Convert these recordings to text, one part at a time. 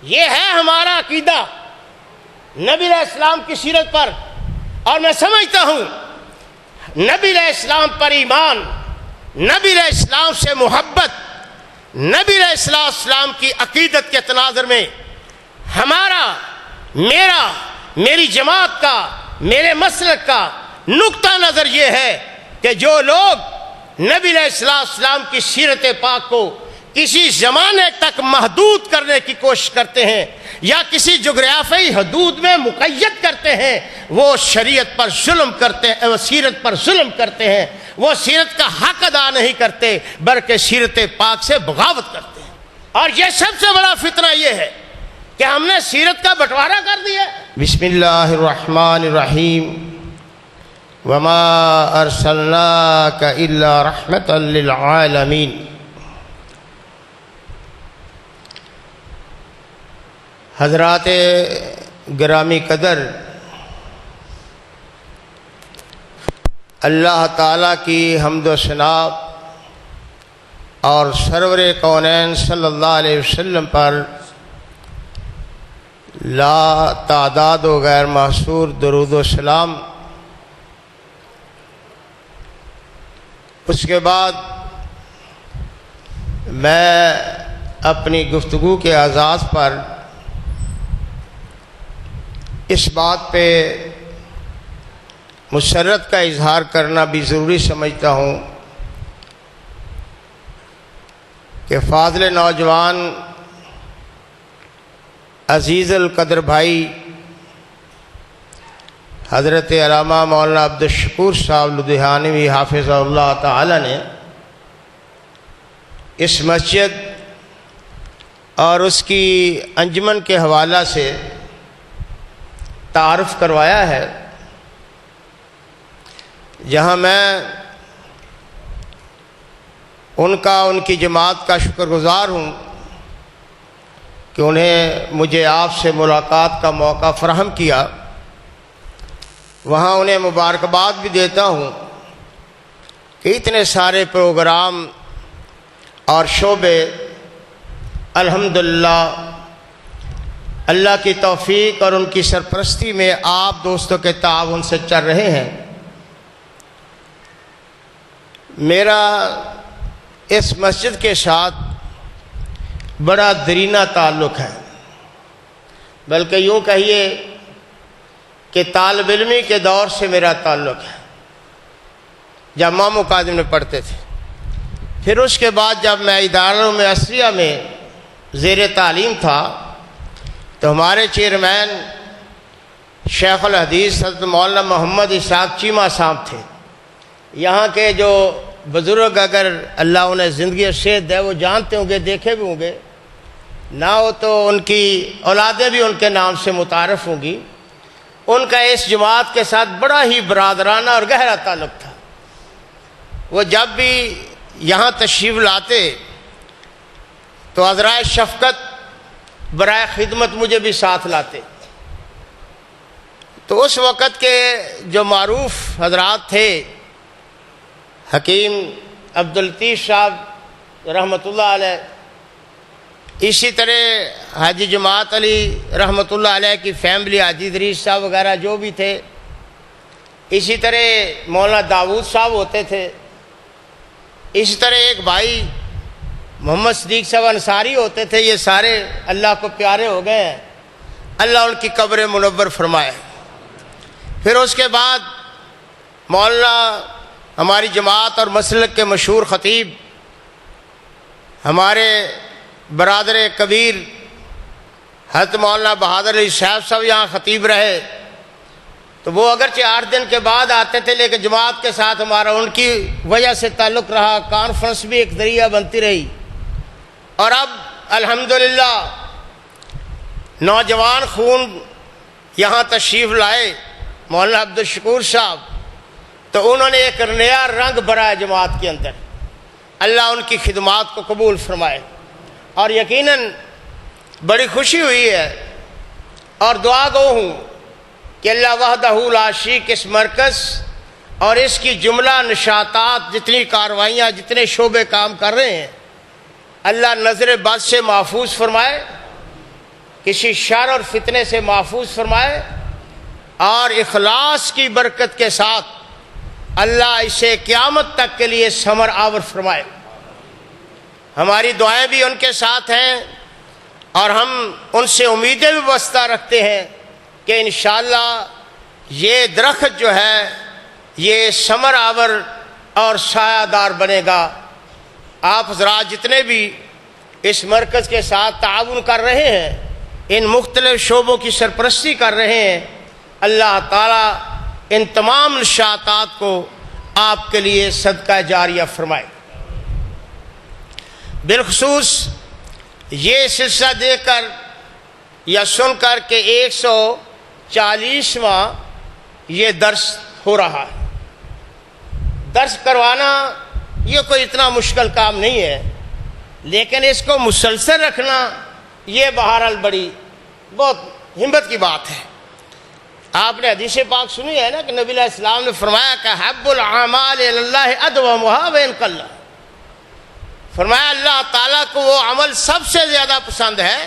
یہ ہے ہمارا عقیدہ نبی علیہ السلام کی سیرت پر، اور میں سمجھتا ہوں نبی علیہ السلام پر ایمان، نبی علیہ السلام سے محبت، نبی علیہ السلام کی عقیدت کے تناظر میں ہمارا، میری جماعت کا، میرے مسلک کا نقطہ نظر یہ ہے کہ جو لوگ نبی علیہ السلام کی سیرت پاک کو کسی زمانے تک محدود کرنے کی کوشش کرتے ہیں یا کسی جغرافیائی حدود میں مقید کرتے ہیں، وہ شریعت پر ظلم کرتے ہیں، وہ سیرت پر ظلم کرتے ہیں، وہ سیرت کا حق ادا نہیں کرتے بلکہ سیرت پاک سے بغاوت کرتے ہیں۔ اور یہ سب سے بڑا فتنہ یہ ہے کہ ہم نے سیرت کا بٹوارا کر دیا۔ بسم اللہ الرحمن الرحیم، وما ارسلناک الا رحمتا للعالمین۔ حضرات گرامی قدر، اللہ تعالیٰ کی حمد و ثنا اور سرور کونین صلی اللہ علیہ وسلم پر لا تعداد و غیر محصور درود و سلام۔ اس کے بعد میں اپنی گفتگو کے آغاز پر اس بات پہ مسرت کا اظہار کرنا بھی ضروری سمجھتا ہوں کہ فاضل نوجوان عزیز القدر بھائی حضرت علامہ مولانا عبدالشکور صاحب لدھیانوی حافظ اللہ تعالی نے اس مسجد اور اس کی انجمن کے حوالہ سے تعارف کروایا ہے، جہاں میں ان کی جماعت کا شکر گزار ہوں کہ انہیں مجھے آپ سے ملاقات کا موقع فراہم کیا۔ وہاں انہیں مبارکباد بھی دیتا ہوں کہ اتنے سارے پروگرام اور شعبے الحمدللہ اللہ کی توفیق اور ان کی سرپرستی میں آپ دوستوں کے تعاون سے چل رہے ہیں۔ میرا اس مسجد کے ساتھ بڑا دیرینہ تعلق ہے، بلکہ یوں کہیے کہ طالب علمی کے دور سے میرا تعلق ہے، جب مامو کاظم میں پڑھتے تھے۔ پھر اس کے بعد جب میں اداروں میں عصریہ میں زیر تعلیم تھا تو ہمارے چیئرمین شیخ الحدیث حضرت مولانا محمد اسحاق چیمہ صاحب تھے۔ یہاں کے جو بزرگ اگر اللہ انہیں زندگی اور صحت دے وہ جانتے ہوں گے، دیکھے بھی ہوں گے، نہ ہو تو ان کی اولادیں بھی ان کے نام سے متعارف ہوں گی۔ ان کا اس جماعت کے ساتھ بڑا ہی برادرانہ اور گہرا تعلق تھا۔ وہ جب بھی یہاں تشریف لاتے تو عذرائے شفقت برائے خدمت مجھے بھی ساتھ لاتے۔ تو اس وقت کے جو معروف حضرات تھے، حکیم عبداللطیف صاحب رحمۃ اللہ علیہ، اسی طرح حاجی جماعت علی رحمۃ اللہ علیہ کی فیملی، حاجی ادریس صاحب وغیرہ جو بھی تھے، اسی طرح مولانا داود صاحب ہوتے تھے، اسی طرح ایک بھائی محمد صدیق صاحب انصاری ہوتے تھے۔ یہ سارے اللہ کو پیارے ہو گئے ہیں، اللہ ان کی قبر منور فرمائے۔ پھر اس کے بعد مولانا ہماری جماعت اور مسلک کے مشہور خطیب، ہمارے برادر کبیر حضرت مولانا بہادر علی صاحب یہاں خطیب رہے، تو وہ اگرچہ 8 دن کے بعد آتے تھے لیکن جماعت کے ساتھ ہمارا ان کی وجہ سے تعلق رہا، کانفرنس بھی ایک ذریعہ بنتی رہی۔ اور اب الحمدللہ نوجوان خون یہاں تشریف لائے مولانا عبدالشکور صاحب، تو انہوں نے ایک نیا رنگ بھرا ہے جماعت کے اندر۔ اللہ ان کی خدمات کو قبول فرمائے، اور یقیناً بڑی خوشی ہوئی ہے اور دعا گو ہوں کہ اللہ وحدہ لا شریک اس مرکز اور اس کی جملہ نشاطات، جتنی کاروائیاں، جتنے شعبے کام کر رہے ہیں، اللہ نظر بد سے محفوظ فرمائے، کسی شر اور فتنے سے محفوظ فرمائے اور اخلاص کی برکت کے ساتھ اللہ اسے قیامت تک کے لیے ثمر آور فرمائے۔ ہماری دعائیں بھی ان کے ساتھ ہیں اور ہم ان سے امیدیں بھی وابستہ رکھتے ہیں کہ انشاءاللہ یہ درخت جو ہے یہ ثمر آور اور سایہ دار بنے گا۔ آپ حضرات جتنے بھی اس مرکز کے ساتھ تعاون کر رہے ہیں، ان مختلف شعبوں کی سرپرستی کر رہے ہیں، اللہ تعالیٰ ان تمام نشاطات کو آپ کے لیے صدقہ جاریہ فرمائے۔ بالخصوص یہ سلسلہ دیکھ کر یا سن کر کہ 140واں یہ درس ہو رہا ہے۔ درس کروانا یہ کوئی اتنا مشکل کام نہیں ہے، لیکن اس کو مسلسل رکھنا یہ بہرحال بہت ہمت کی بات ہے۔ آپ نے حدیث پاک سنی ہے نا کہ نبی علیہ السلام نے فرمایا کہ حب الاعمال الی اللہ ادومها وان قل، فرمایا اللہ تعالیٰ کو وہ عمل سب سے زیادہ پسند ہے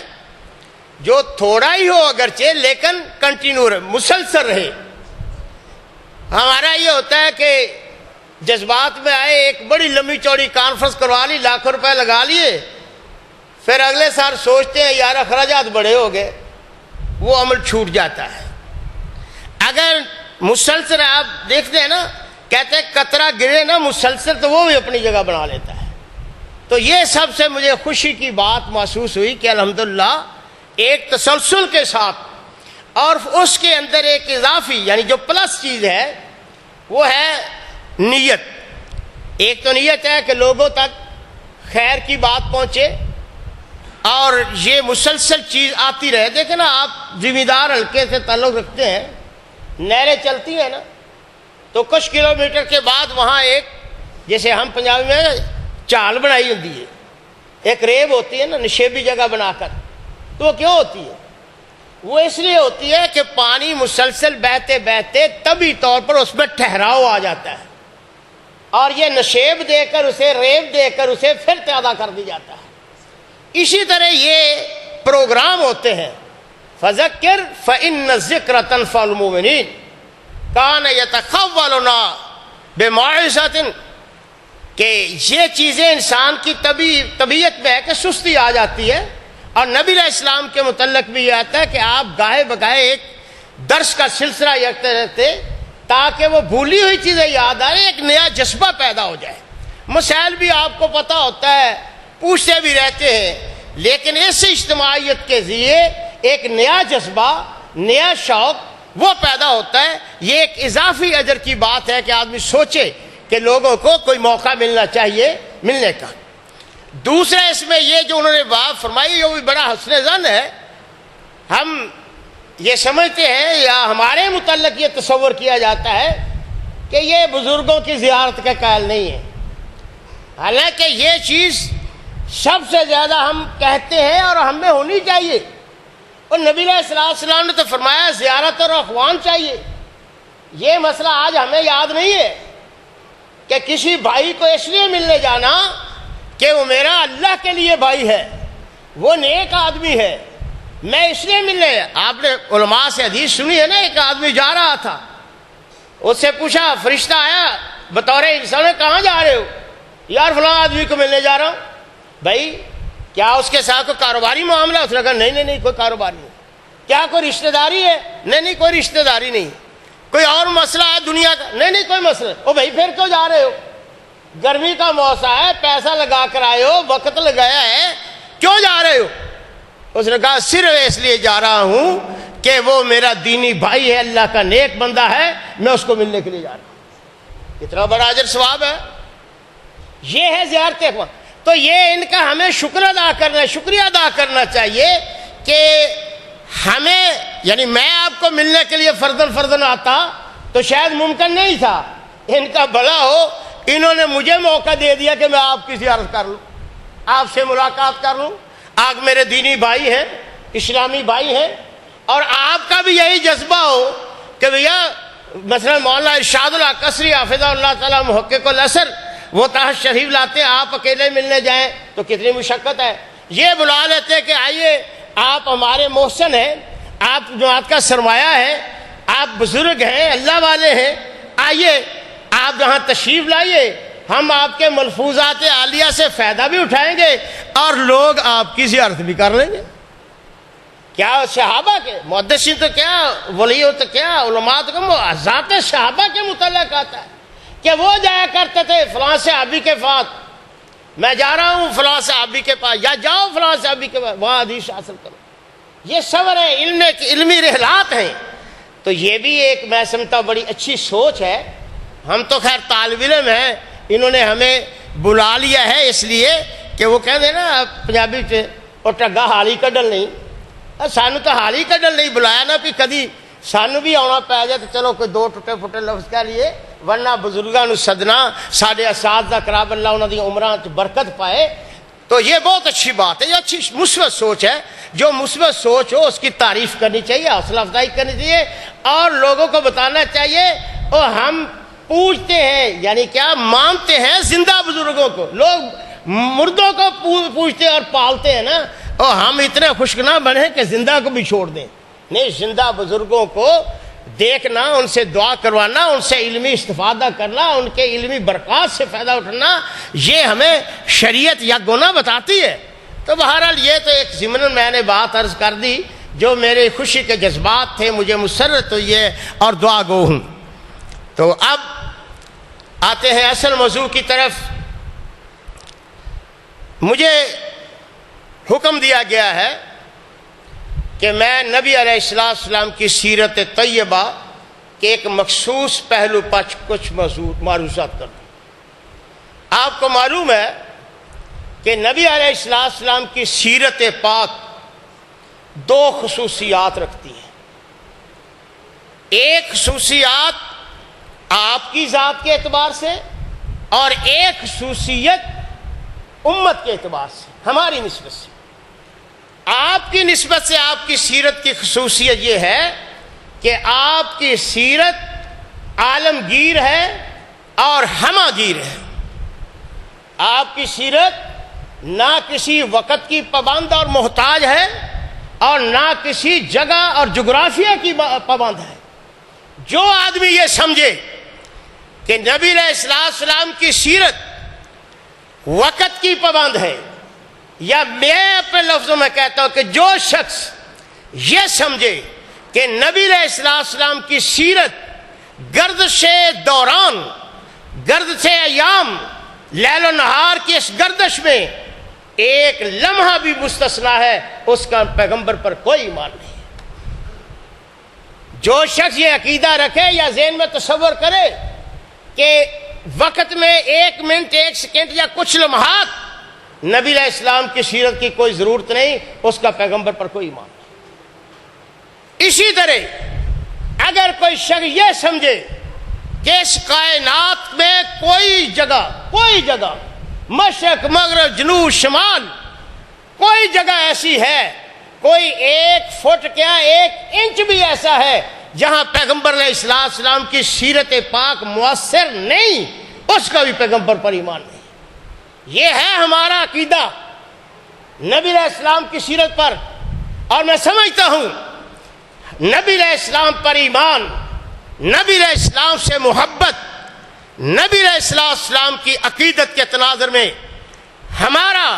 جو تھوڑا ہی ہو اگرچہ لیکن کنٹینیو رہے، مسلسل رہے۔ ہمارا یہ ہوتا ہے کہ جذبات میں آئے، ایک بڑی لمبی چوڑی کانفرنس کروا لی، لاکھوں روپے لگا لیے، پھر اگلے سال سوچتے ہیں یار اخراجات بڑے ہو گئے، وہ عمل چھوٹ جاتا ہے۔ اگر مسلسل آپ دیکھتے ہیں نا، کہتے ہیں قطرہ گرے نا مسلسل تو وہ بھی اپنی جگہ بنا لیتا ہے۔ تو یہ سب سے مجھے خوشی کی بات محسوس ہوئی کہ الحمدللہ ایک تسلسل کے ساتھ اور اس کے اندر ایک اضافی یعنی جو پلس چیز ہے وہ ہے نیت۔ ایک تو نیت ہے کہ لوگوں تک خیر کی بات پہنچے اور یہ مسلسل چیز آتی رہے۔ دیکھیں نا، آپ ذمہ دار حلقے سے تعلق رکھتے ہیں، نہریں چلتی ہیں نا تو کچھ کلومیٹر کے بعد وہاں ایک، جیسے ہم پنجابی میں چال بنائی ہوتی ہے، ایک ریب ہوتی ہے نا نشیبی جگہ بنا کر، تو وہ کیوں ہوتی ہے؟ وہ اس لیے ہوتی ہے کہ پانی مسلسل بہتے بہتے طبعی طور پر اس میں ٹھہراؤ آ جاتا ہے اور یہ نشیب دے کر اسے، ریب دے کر اسے پھر پیدا کر دی جاتا ہے۔ اسی طرح یہ پروگرام ہوتے ہیں، فذکر فإن الذکر تنفع المؤمنین، کان یتخولنا بموعظۃ، کہ یہ چیزیں انسان کی طبیعت میں ہے کہ سستی آ جاتی ہے، اور نبی علیہ السلام کے متعلق بھی یہ آتا ہے کہ آپ گاہے بگاہے ایک درس کا سلسلہ رکھتے رہتے تاکہ وہ بھولی ہوئی چیزیں یاد آئیں، ایک نیا جذبہ پیدا ہو جائے۔ مسائل بھی آپ کو پتہ ہوتا ہے، پوچھتے بھی رہتے ہیں، لیکن اس اجتماعیت کے ذریعے ایک نیا جذبہ، نیا شوق وہ پیدا ہوتا ہے۔ یہ ایک اضافی اجر کی بات ہے کہ آدمی سوچے کہ لوگوں کو کوئی موقع ملنا چاہیے ملنے کا۔ دوسرا اس میں یہ جو انہوں نے بات فرمائی وہ بھی بڑا حسن ظن ہے۔ ہم یہ سمجھتے ہیں یا ہمارے متعلق یہ تصور کیا جاتا ہے کہ یہ بزرگوں کی زیارت کا قائل نہیں ہے، حالانکہ یہ چیز سب سے زیادہ ہم کہتے ہیں اور ہمیں ہونی چاہیے۔ اور نبی علیہ السلام نے تو فرمایا زیارت اور اخوان چاہیے۔ یہ مسئلہ آج ہمیں یاد نہیں ہے کہ کسی بھائی کو اس لیے ملنے جانا کہ وہ میرا اللہ کے لیے بھائی ہے، وہ نیک آدمی ہے، میں اس لیے ملنے۔ آپ نے علماء سے حدیث سنی ہے نا، ایک آدمی جا رہا تھا، اس سے پوچھا، فرشتہ آیا بطور انسان، کہاں جا رہے ہو؟ یار فلاں آدمی کو ملنے جا رہا ہوں۔ بھائی کیا اس کے ساتھ کوئی کاروباری معاملہ؟ اس نے کہا نہیں کوئی کاروبار نہیں۔ کیا کوئی رشتہ داری ہے؟ نہیں کوئی رشتہ داری نہیں۔ کوئی اور مسئلہ ہے دنیا کا؟ نہیں کوئی مسئلہ۔ او بھائی پھر کیوں جا رہے ہو؟ گرمی کا موسم ہے، پیسہ لگا کر آئے ہو، وقت لگایا ہے، کیوں جا رہے ہو؟ اس نے کہا صرف اس لیے جا رہا ہوں کہ وہ میرا دینی بھائی ہے، اللہ کا نیک بندہ ہے، میں اس کو ملنے کے لیے جا رہا ہوں۔ اتنا بڑا اجر ثواب ہے۔ یہ ہے زیارت اخوان۔ تو یہ ان کا ہمیں شکریہ ادا کرنا چاہیے کہ ہمیں، یعنی میں آپ کو ملنے کے لیے فردن آتا تو شاید ممکن نہیں تھا، ان کا بھلا ہو انہوں نے مجھے موقع دے دیا کہ میں آپ کی زیارت کر لوں، آپ سے ملاقات کر لوں۔ آپ میرے دینی بھائی ہیں، اسلامی بھائی ہیں، اور آپ کا بھی یہی جذبہ ہو کہ بھیا مثلا مولانا ارشاد اللہ قصری حافظہ اللہ تعالیٰ محقق الاثر وہ تحت شریف لاتے ہیں، آپ اکیلے ملنے جائیں تو کتنی مشقت ہے۔ یہ بلا لیتے کہ آئیے آپ ہمارے محسن ہیں، آپ جماعت کا سرمایہ ہیں، آپ بزرگ ہیں، اللہ والے ہیں، آئیے آپ یہاں تشریف لائیے، ہم آپ کے ملفوظات عالیہ سے فائدہ بھی اٹھائیں گے اور لوگ آپ کی زیارت بھی کر لیں گے۔ کیا صحابہ کے محدثین تو کیا، ولی تو کیا، علماء تو کیا، ذات صحابہ کے متعلق آتا ہے کہ وہ جایا کرتے تھے فلاں صحابی کے پاس، میں جا رہا ہوں فلاں صحابی کے پاس، یا جاؤ فلاں صحابی کے پاس، وہاں حدیث حاصل کرو۔ یہ صبر ہے، علمی رحلات ہیں۔ تو یہ بھی ایک میں سمجھتا ہوں بڑی اچھی سوچ ہے۔ ہم تو خیر طالب علم ہیں، انہوں نے ہمیں بلا لیا ہے اس لیے کہ وہ کہتے ہیں نا پنجابی سے اور ٹگا حالی کڈل نہیں، سانو تو حالی کڈل نہیں بلایا نا، بھی کدی سانو بھی آنا پی جائے تو چلو کوئی دو ٹوٹے پھوٹے لفظ کہہ لیے، ورنہ بزرگاں نو صدنا ساڈے اساتذہ کرام اللہ انہاں دی عمراں وچ برکت پائے۔ تو یہ بہت اچھی بات ہے، یہ اچھی مثبت سوچ ہے۔ جو مثبت سوچ ہو اس کی تعریف کرنی چاہیے، حوصلہ افزائی کرنی چاہیے اور لوگوں کو بتانا چاہیے۔ اور ہم پوجتے ہیں، یعنی کیا مانتے ہیں زندہ بزرگوں کو، لوگ مردوں کو پوجتے اور پالتے ہیں نا، اور ہم اتنے خشک نہ بنے کہ زندہ کو بھی چھوڑ دیں۔ نہیں، زندہ بزرگوں کو دیکھنا، ان سے دعا کروانا، ان سے علمی استفادہ کرنا، ان کے علمی برکات سے فائدہ اٹھانا، یہ ہمیں شریعت یا گناہ بتاتی ہے۔ تو بہرحال یہ تو ایک ضمن میں نے بات عرض کر دی جو میرے خوشی کے جذبات تھے، مجھے مسرت ہوئی ہے اور دعا گو ہوں۔ تو اب آتے ہیں اصل موضوع کی طرف۔ مجھے حکم دیا گیا ہے کہ میں نبی علیہ السلام کی سیرت طیبہ کے ایک مخصوص پہلو پر کچھ معروضات کر دوں۔ آپ کو معلوم ہے کہ نبی علیہ السلام کی سیرت پاک دو خصوصیات رکھتی ہے۔ ایک خصوصیات آپ کی ذات کے اعتبار سے اور ایک خصوصیت امت کے اعتبار سے، ہماری نسبت سے۔ آپ کی نسبت سے آپ کی سیرت کی خصوصیت یہ ہے کہ آپ کی سیرت عالمگیر ہے اور ہماگیر ہے۔ آپ کی سیرت نہ کسی وقت کی پابند اور محتاج ہے اور نہ کسی جگہ اور جغرافیہ کی پابند ہے۔ جو آدمی یہ سمجھے کہ نبی علیہ السلام کی سیرت وقت کی پابند ہے، یا میں اپنے لفظوں میں کہتا ہوں کہ جو شخص یہ سمجھے کہ نبی علیہ السلام کی سیرت گردش دوران، گردش ایام، لیل و نہار کی اس گردش میں ایک لمحہ بھی مستثنا ہے، اس کا پیغمبر پر کوئی ایمان نہیں۔ جو شخص یہ عقیدہ رکھے یا ذہن میں تصور کرے کہ وقت میں ایک منٹ، ایک سیکنڈ یا کچھ لمحات نبی علیہ السلام کی سیرت کی کوئی ضرورت نہیں، اس کا پیغمبر پر کوئی ایمان نہیں۔ اسی طرح اگر کوئی شخص یہ سمجھے کہ اس کائنات میں کوئی جگہ مشرق، مغرب، جنوب، شمال، کوئی جگہ ایسی ہے، کوئی ایک فٹ کیا ایک انچ بھی ایسا ہے جہاں پیغمبر علیہ السلام کی سیرت پاک مؤثر نہیں، اس کا بھی پیغمبر پر ایمان نہیں۔ یہ ہے ہمارا عقیدہ نبی علیہ السلام کی سیرت پر، اور میں سمجھتا ہوں نبی علیہ السلام پر ایمان، نبی علیہ السلام سے محبت، نبی علیہ السلام کی عقیدت کے تناظر میں ہمارا،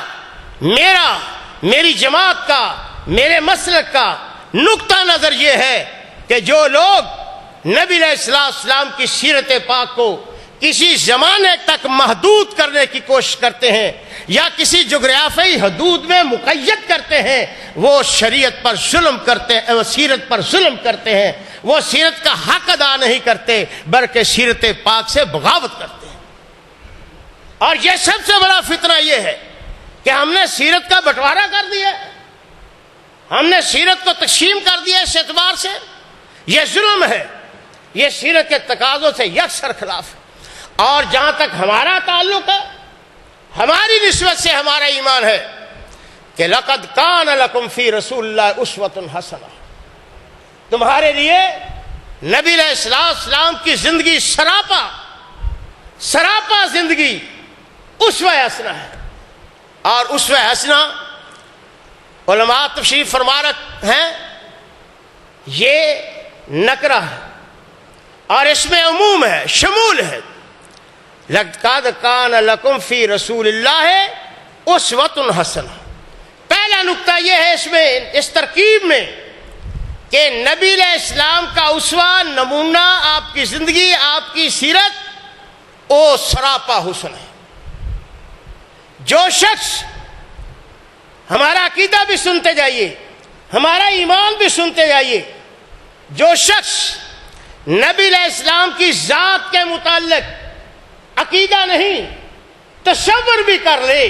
میری جماعت کا، میرے مسلک کا نقطہ نظر یہ ہے کہ جو لوگ نبی علیہ السلام کی سیرت پاک کو کسی زمانے تک محدود کرنے کی کوشش کرتے ہیں یا کسی جغرافیائی حدود میں مقید کرتے ہیں، وہ شریعت پر ظلم کرتے ہیں، وہ سیرت پر ظلم کرتے ہیں، وہ سیرت کا حق ادا نہیں کرتے بلکہ سیرت پاک سے بغاوت کرتے ہیں۔ اور یہ سب سے بڑا فتنہ یہ ہے کہ ہم نے سیرت کا بٹوارا کر دیا، ہم نے سیرت کو تقسیم کر دیا۔ اس اعتبار سے یہ ظلم ہے، یہ سیرت کے تقاضوں سے یکسر خلاف ہے۔ اور جہاں تک ہمارا تعلق ہے، ہماری نسبت سے ہمارا ایمان ہے کہ لقد کان لکم فی رسول اللہ اسوۃ حسنہ، تمہارے لیے نبی علیہ السلام کی زندگی سراپا زندگی اسوہ حسنہ ہے۔ اور اسوہ حسنہ علماء تشریف فرما ہیں یہ نکرہ ہے اور اس میں عموم ہے، شمول ہے۔ لَقَدْ كَانَ لَكُمْ فِي رَسُولِ اللَّهِ أُسْوَةٌ حَسَنَةٌ۔ پہلا نقطہ یہ ہے اس میں، اس ترکیب میں، کہ نبی علیہ السلام کا اسوہ، نمونہ، آپ کی زندگی، آپ کی سیرت، وہ سراپا حسن ہے۔ جو شخص، ہمارا عقیدہ بھی سنتے جائیے، ہمارا ایمان بھی سنتے جائیے، جو شخص نبی علیہ السلام کی ذات کے متعلق عقیدہ نہیں، تصور بھی کر لے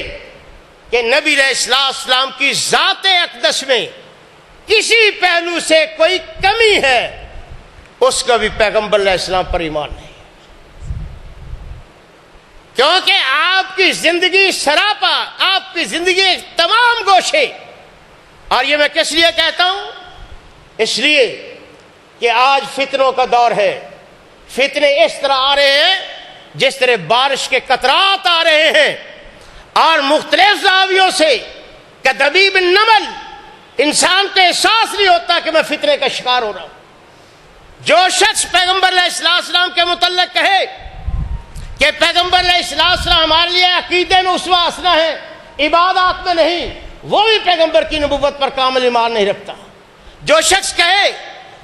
کہ نبی علیہ السلام کی ذات اقدس میں کسی پہلو سے کوئی کمی ہے، اس کا بھی پیغمبر علیہ السلام پر ایمان نہیں، کیونکہ آپ کی زندگی سراپا، آپ کی زندگی تمام گوشے، اور یہ میں کس لیے کہتا ہوں؟ اس لیے کہ آج فتنوں کا دور ہے، فتنے اس طرح آ رہے ہیں جس طرح بارش کے قطرات آ رہے ہیں، اور مختلف زاویوں سے کدبیب النمل، انسان کو احساس نہیں ہوتا کہ میں فتنے کا شکار ہو رہا ہوں۔ جو شخص پیغمبر علیہ السلام کے متعلق کہے کہ پیغمبر علیہ السلام ہمارے لیے عقیدے میں اسوہ حسنہ ہے، عبادات میں نہیں، وہ بھی پیغمبر کی نبوت پر کامل ایمان نہیں رکھتا۔ جو شخص کہے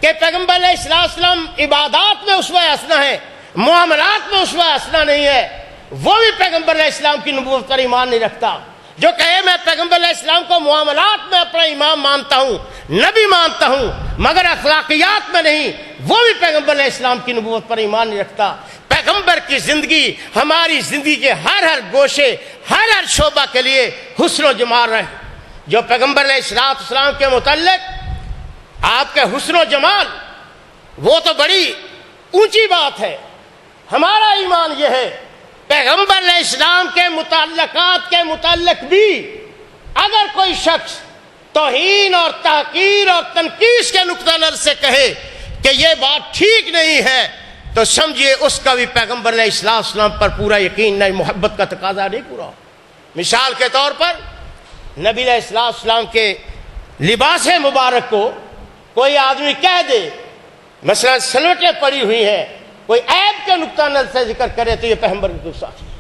کہ پیغمبر علیہ السلام عبادات میں اسوہ حسنہ ہے، معاملات میں اسوہ حسنہ نہیں ہے، وہ بھی پیغمبر علیہ السلام کی نبوت پر ایمان نہیں رکھتا۔ جو کہے میں پیغمبر علیہ السلام کو معاملات میں اپنا امام مانتا ہوں، نبی مانتا ہوں، مگر اخلاقیات میں نہیں، وہ بھی پیغمبر علیہ السلام کی نبوت پر ایمان نہیں رکھتا۔ پیغمبر کی زندگی ہماری زندگی کے ہر گوشے، ہر شعبہ کے لیے حسن و جمال رہے۔ جو پیغمبر علیہ السلام کے متعلق آپ کے حسن و جمال، وہ تو بڑی اونچی بات ہے۔ ہمارا ایمان یہ ہے، پیغمبر علیہ السلام کے متعلقات کے متعلق بھی اگر کوئی شخص توہین اور تحقیر اور تنقیص کے نقطہ نظر سے کہے کہ یہ بات ٹھیک نہیں ہے، تو سمجھیے اس کا بھی پیغمبر علیہ السلام پر پورا یقین نہیں، محبت کا تقاضا نہیں پورا ہو۔ مثال کے طور پر نبی علیہ السلام کے لباس مبارک کو کوئی آدمی کہہ دے، مثلا سلوٹیں پڑی ہوئی ہیں، کوئی عیب کے نقطہ نظر سے ذکر کرے تو یہ پیغمبر کی گستاخی ہے۔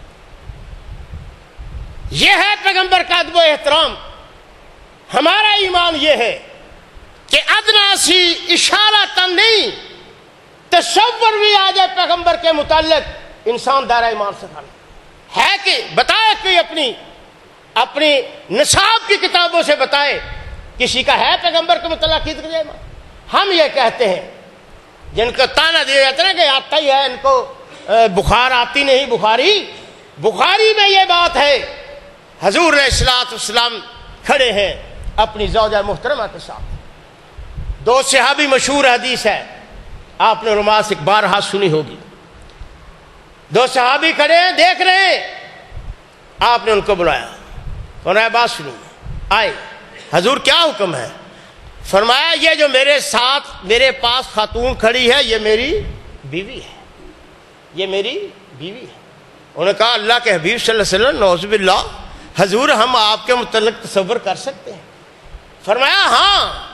یہ ہے پیغمبر کا ادب و احترام۔ ہمارا ایمان یہ ہے کہ ادنا سی اشارہ تن نہیں، تصور بھی آ جائے پیغمبر کے متعلق، انسان دائرہ ایمان سے خارج ہے۔ کہ بتائے کوئی اپنی نصاب کی کتابوں سے بتائے کسی کا ہے پیغمبر کے متعلق عقیدت کا ایمان؟ ہم یہ کہتے ہیں، جن کو تانا دیا جاتا ہے کہ آتا ہی ہے، ان کو بخار آتی نہیں، بخاری میں یہ بات ہے۔ حضور علیہ السلام کھڑے ہیں اپنی زوجہ محترمہ کے ساتھ، دو صحابی، مشہور حدیث ہے، آپ نے علماء سے بارہا سنی ہوگی۔ دو صحابی کھڑے ہیں، دیکھ رہے ہیں، آپ نے ان کو بلایا، فرمایا بات سنو، آئے۔ حضور کیا حکم ہے؟ فرمایا یہ جو میرے ساتھ میرے پاس خاتون کھڑی ہے یہ میری بیوی ہے، یہ میری بیوی ہے۔ انہوں نے کہا اللہ کے حبیب صلی اللہ علیہ وسلم، نعوذ باللہ، حضور ہم آپ کے متعلق تصور کر سکتے ہیں؟ فرمایا ہاں،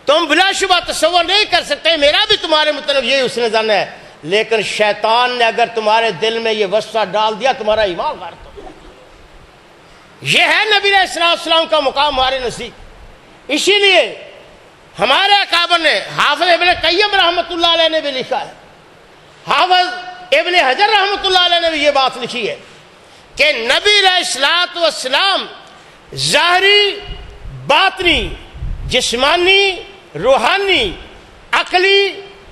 تم بلا شبہ تصور نہیں کر سکتے، میرا بھی تمہارے متعلق یہی حسن ظن ہے، لیکن شیطان نے اگر تمہارے دل میں یہ وسوسہ ڈال دیا تمہارا ایمان غارت ہو جائے۔ یہ ہے نبی علیہ السلام کا مقام ہمارے نزدیک۔ اسی لیے ہمارے اکابر نے، حافظ ابن قیم رحمۃ اللہ علیہ نے بھی لکھا ہے، حافظ ابن حجر رحمۃ اللہ علیہ نے بھی یہ بات لکھی ہے کہ نبی علیہ السلام ظاہری، باطنی، جسمانی، روحانی، عقلی،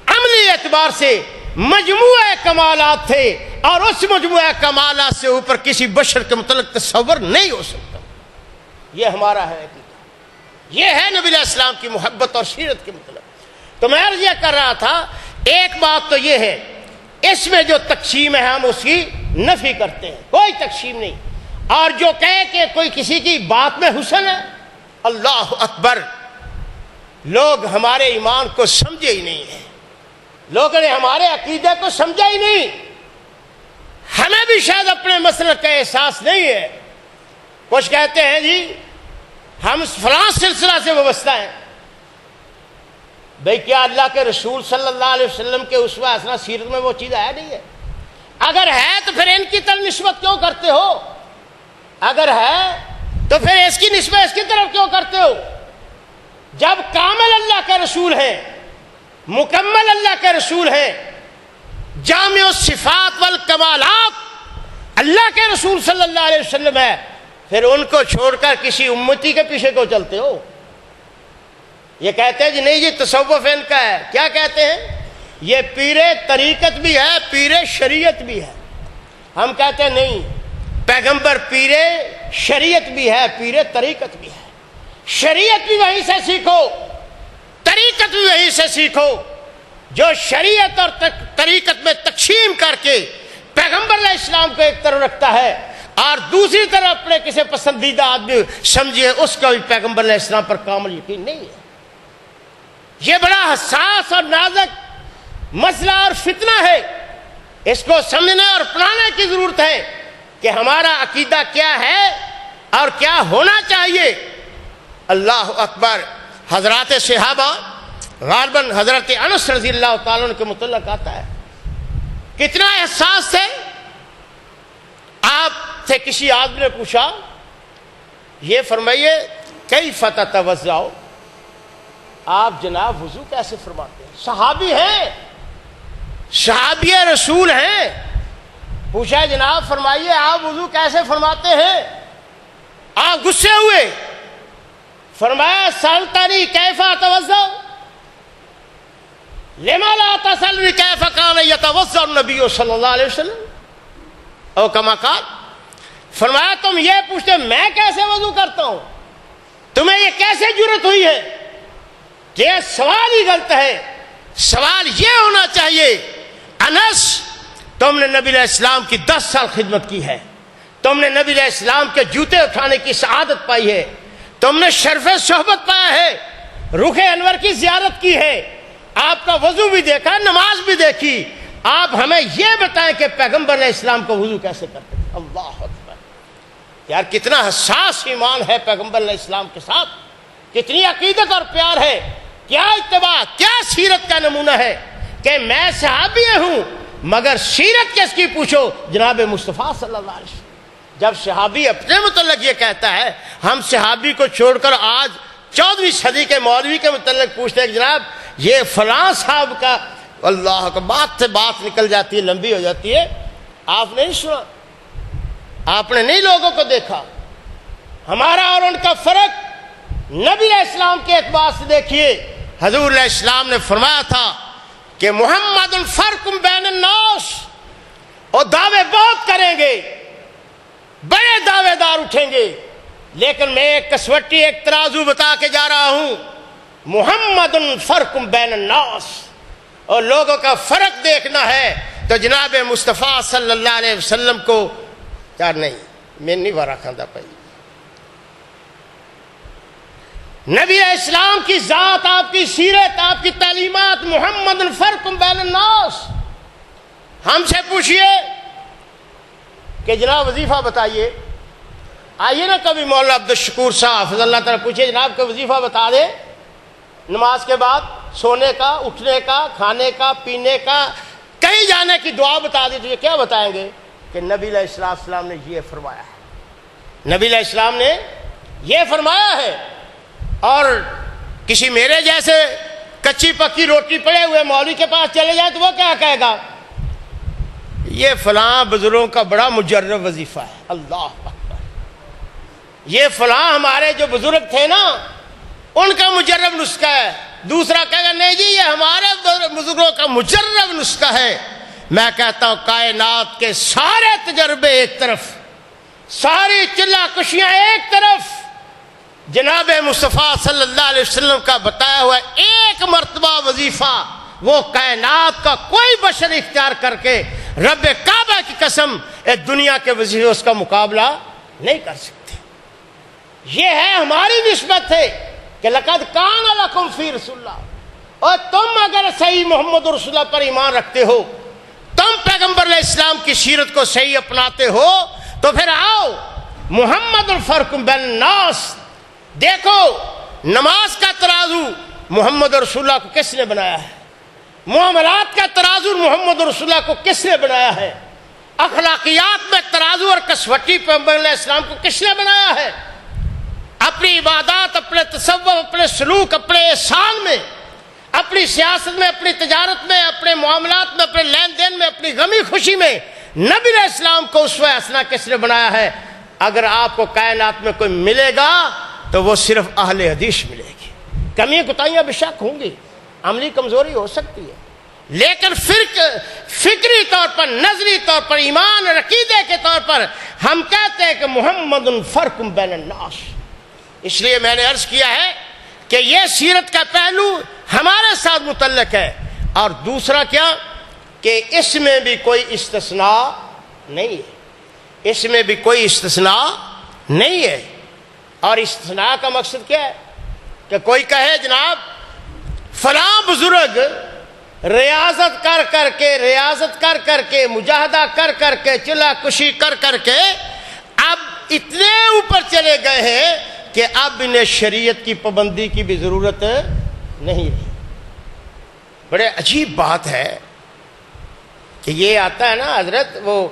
عملی اعتبار سے مجموعہ کمالات تھے، اور اس مجموعہ کمالات سے اوپر کسی بشر کے متعلق تصور نہیں ہو سکتا۔ یہ ہمارا ہے، یہ ہے نبی علیہ السلام کی محبت اور سیرت کے متعلق۔ تو میں عرض یہ کر رہا تھا، ایک بات تو یہ ہے، اس میں جو تقسیم ہے ہم اس کی نفی کرتے ہیں، کوئی تقسیم نہیں۔ اور جو کہے کہ کوئی کسی کی بات میں حسن ہے، اللہ اکبر، لوگ ہمارے ایمان کو سمجھے ہی نہیں ہیں، لوگوں نے ہمارے عقیدے کو سمجھا ہی نہیں۔ ہمیں بھی شاید اپنے مسلک کا احساس نہیں ہے۔ کچھ کہتے ہیں جی ہم فلاں سلسلہ سے وابستہ ہیں. بھئی کیا اللہ کے رسول صلی اللہ علیہ وسلم کے اسوہ حسنہ سیرت میں وہ چیز ہے نہیں ہے؟ اگر ہے تو پھر ان کی طرف نسبت کیوں کرتے ہو؟ اگر ہے تو پھر اس کی نسبت اس کی طرف کیوں کرتے ہو؟ جب کامل اللہ کے رسول ہیں، مکمل اللہ کے رسول ہیں، جامع الصفات والکمالات اللہ کے رسول صلی اللہ علیہ وسلم ہے، پھر ان کو چھوڑ کر کسی امتی کے پیچھے کیوں چلتے ہو؟ یہ کہتے ہیں جی نہیں یہ تصوف ان کا ہے. کیا کہتے ہیں؟ یہ پیر طریقت بھی ہے، پیر شریعت بھی ہے. ہم کہتے ہیں نہیں، پیغمبر پیر شریعت بھی ہے، پیر طریقت بھی ہے. شریعت بھی وہیں سے سیکھو، طریقت بھی وہیں سے سیکھو. جو شریعت اور طریقت میں تقسیم کر کے پیغمبر علیہ السلام کو ایک طرف رکھتا ہے اور دوسری طرف اپنے کسی پسندیدہ آدمی سمجھے، اس کا بھی پیغمبر علیہ السلام پر کامل یقین نہیں ہے. یہ بڑا حساس اور نازک مسئلہ اور فتنہ ہے. اس کو سمجھنے اور اپنانے کی ضرورت ہے کہ ہمارا عقیدہ کیا ہے اور کیا ہونا چاہیے. اللہ اکبر. حضرات صحابہ غالباً حضرت انس رضی اللہ تعالیٰ عنہ کے متعلق آتا ہے، کتنا احساس ہے. آپ سے کسی آدمی نے پوچھا، یہ فرمائیے کیف تتوضؤ، آپ جناب وضو کیسے فرماتے ہیں؟ صحابی ہیں، صحابی رسول ہیں. پوچھا جناب فرمائیے آپ وضو کیسے فرماتے ہیں؟ آپ غصے ہوئے. فرمایا سألتنی کیف اتوضؤ لما لا تسألنی کیف کان یتوضأ النبی صلی اللہ علیہ وسلم او کما قال. فرمایا تم یہ پوچھتے میں کیسے وضو کرتا ہوں، تمہیں یہ کیسے جرأت ہوئی ہے؟ یہ سوال ہی غلط ہے. سوال یہ ہونا چاہیے انس تم نے نبی علیہ السلام کی 10 سال خدمت کی ہے، تم نے نبی علیہ السلام کے جوتے اٹھانے کی سعادت پائی ہے، تم نے شرف صحبت پایا ہے، رخ انور کی زیارت کی ہے، آپ کا وضو بھی دیکھا، نماز بھی دیکھی. آپ ہمیں یہ بتائیں کہ پیغمبر علیہ السلام کو وضو کیسے کرتے ہیں. اللہ اکبر. یار کتنا حساس ایمان ہے پیغمبر علیہ السلام کے ساتھ، کتنی عقیدت اور پیار ہے، کیا اتباع، کیا سیرت کا نمونہ ہے کہ میں صحابی ہوں مگر سیرت کس کی پوچھو؟ جناب مصطفیٰ صلی اللہ علیہ وسلم. جب صحابی اپنے متعلق یہ کہتا ہے، ہم صحابی کو چھوڑ کر آج 14ویں صدی کے مولوی کے متعلق پوچھتے ہیں کہ جناب یہ فلاں صاحب کا، اللہ کا بات سے بات نکل جاتی ہے، لمبی ہو جاتی ہے. آپ نے نہیں سنا، آپ نے نہیں لوگوں کو دیکھا. ہمارا اور ان کا فرق نبی علیہ السلام کے اعتبار سے دیکھیے. حضور علیہ السلام نے فرمایا تھا کہ محمد فرق بین الناس، اور دعوے بہت کریں گے، بڑے دعوے دار اٹھیں گے، لیکن میں ایک کسوٹی، ایک ترازو بتا کے جا رہا ہوں، محمد فرق بین الناس. اور لوگوں کا فرق دیکھنا ہے تو جناب مصطفیٰ صلی اللہ علیہ وسلم کو یار نہیں، میں نہیں وارا کھاندہ پائی. نبی علیہ السلام کی ذات، آپ کی سیرت، آپ کی تعلیمات، محمد فرق بین الناس. ہم سے پوچھئے کہ جناب وظیفہ بتائیے. آئیے نا کبھی مولانا عبدالشکور صاحب حفظ اللہ تعالیٰ پوچھئے جناب کو وظیفہ بتا دے، نماز کے بعد سونے کا، اٹھنے کا، کھانے کا، پینے کا، کہیں جانے کی دعا بتا دی تو یہ کیا بتائیں گے؟ کہ نبی علیہ السلام نے یہ فرمایا ہے، نبی علیہ السلام نے یہ فرمایا ہے. اور کسی میرے جیسے کچی پکی روٹی پڑے ہوئے مولوی کے پاس چلے جائیں تو وہ کیا کہے گا؟ یہ فلاں بزرگوں کا بڑا مجرب وظیفہ ہے. اللہ اکبر. یہ فلاں ہمارے جو بزرگ تھے نا ان کا مجرب نسخہ ہے. دوسرا کہے گا نہیں جی یہ ہمارے بزرگوں کا مجرب نسخہ ہے. میں کہتا ہوں کائنات کے سارے تجربے ایک طرف، ساری چلا کشیاں ایک طرف، جناب مصطفیٰ صلی اللہ علیہ وسلم کا بتایا ہوا ایک مرتبہ وظیفہ وہ کائنات کا کوئی بشر اختیار کر کے رب کعبہ کی قسم اس دنیا کے وظیفے اس کا مقابلہ نہیں کر سکتے. یہ ہے ہماری نسبت ہے کہ لقد کان لکم فی رسول اللہ. اور تم اگر صحیح محمد رسول اللہ پر ایمان رکھتے ہو، تم پیغمبر علیہ السلام کی سیرت کو صحیح اپناتے ہو، تو پھر آؤ محمد الفرق بین الناس، دیکھو نماز کا ترازو محمد رسول اللہ کو کس نے بنایا ہے، معاملات کا ترازو محمد رسول اللہ کو کس نے بنایا ہے، اخلاقیات میں ترازو اور کسوٹی پیغمبر علیہ السلام کو کس نے بنایا ہے، اپنی عبادات، اپنے تصوف، اپنے سلوک، اپنے احسان میں، اپنی سیاست میں، اپنی تجارت میں، اپنے معاملات میں، اپنے لین دین میں، اپنی غمی خوشی میں نبی علیہ السلام کو اسوہ حسنہ کس نے بنایا ہے؟ اگر آپ کو کائنات میں کوئی ملے گا تو وہ صرف اہل حدیث ملے گی۔ کمیاں کوتاہیاں بے شک ہوں گی، عملی کمزوری ہو سکتی ہے، لیکن فکری طور پر، نظری طور پر، ایمان اور عقیدے کے طور پر ہم کہتے ہیں کہ محمد فرق بین الناس۔ اس لیے میں نے عرض کیا ہے کہ یہ سیرت کا پہلو ہمارے ساتھ متعلق ہے، اور دوسرا کیا کہ اس میں بھی کوئی استثناء نہیں ہے، اس میں بھی کوئی استثناء نہیں ہے۔ اور استثناء کا مقصد کیا ہے کہ کوئی کہے جناب فلاں بزرگ ریاضت کر کے مجاہدہ کر کے چلا کشی کر کے اب اتنے اوپر چلے گئے ہیں کہ اب انہیں شریعت کی پابندی کی بھی ضرورت نہیں رہی۔ بڑے عجیب بات ہے کہ یہ آتا ہے نا حضرت، وہ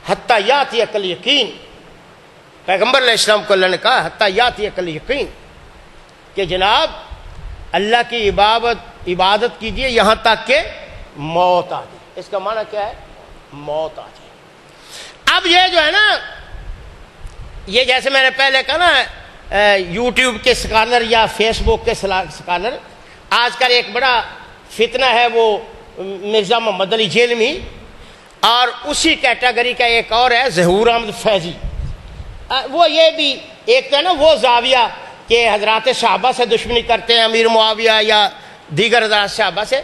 حتی یاتی عقل یقین، پیغمبر علیہ السلام کو اللہ نے کہا حتی یاتی عقل یقین کہ جناب اللہ کی عبادت کیجئے یہاں تک کہ موت آ جائے۔ اس کا معنی کیا ہے؟ موت آ جائے۔ اب یہ جو ہے نا، یہ جیسے میں نے پہلے کہا نا یوٹیوب کے سکالر یا فیس بک کے سکالر، آج کل ایک بڑا فتنہ ہے وہ مرزا محمد علی جیلمی، اور اسی کیٹیگری کا ایک اور ہے ظہور احمد فیضی۔ وہ یہ بھی ایک تو ہے نا وہ زاویہ کہ حضرات صحابہ سے دشمنی کرتے ہیں، امیر معاویہ یا دیگر حضرات صحابہ سے۔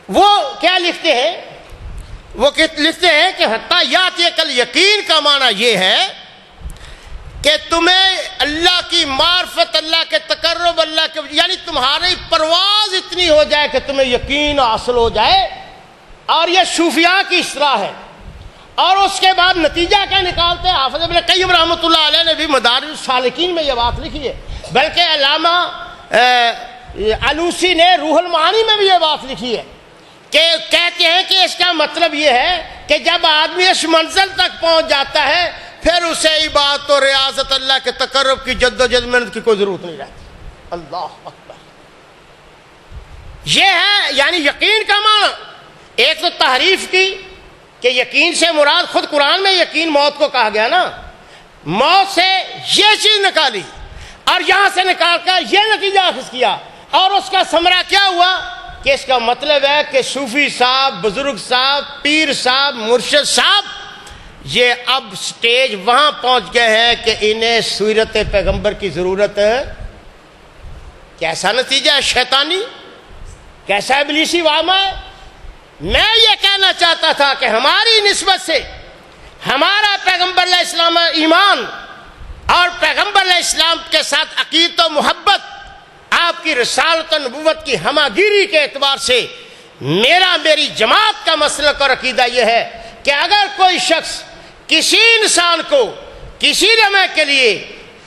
وہ کیا لکھتے ہیں؟ وہ لکھتے ہیں کہ حتی یاتی عقل یقین کا معنی یہ ہے کہ تمہیں اللہ کی معرفت، اللہ کے تقرب، اللہ کے یعنی تمہاری پرواز اتنی ہو جائے کہ تمہیں یقین حاصل ہو جائے، اور یہ صوفیاء کی اصطلاح ہے۔ اور اس کے بعد نتیجہ کیا نکالتے ہیں؟ حافظ ابن قیم رحمۃ اللہ علیہ نے بھی مدارج السالکین میں یہ بات لکھی ہے، بلکہ علامہ علوسی نے روح المعانی میں بھی یہ بات لکھی ہے کہ کہتے ہیں کہ اس کا مطلب یہ ہے کہ جب آدمی اس منزل تک پہنچ جاتا ہے پھر اسے عبادت و ریاضت، اللہ کے تقرب کی جد و جہد محنت کی کوئی ضرورت نہیں رہتی۔ اللہ اکبر! یہ ہے یعنی یقین کا معنی۔ ایک تو تحریف کی کہ یقین سے مراد، خود قرآن میں یقین موت کو کہا گیا نا، موت سے یہ چیز نکالی اور یہاں سے نکال کر یہ نتیجہ اخذ کیا، اور اس کا ثمرہ کیا ہوا کہ اس کا مطلب ہے کہ صوفی صاحب، بزرگ صاحب، پیر صاحب، مرشد صاحب یہ اب سٹیج وہاں پہنچ گئے ہیں کہ انہیں سیرت پیغمبر کی ضرورت ہے۔ کیسا نتیجہ ہے شیطانی، کیسا ابلیسی واما ہے۔ میں یہ کہنا چاہتا تھا کہ ہماری نسبت سے ہمارا پیغمبر علیہ السلام ایمان اور پیغمبر علیہ السلام کے ساتھ عقیدت و محبت، آپ کی رسالت و نبوت کی ہماگیری کے اعتبار سے میری جماعت کا مسلک اور عقیدہ یہ ہے کہ اگر کوئی شخص کسی انسان کو کسی لمحے کے لیے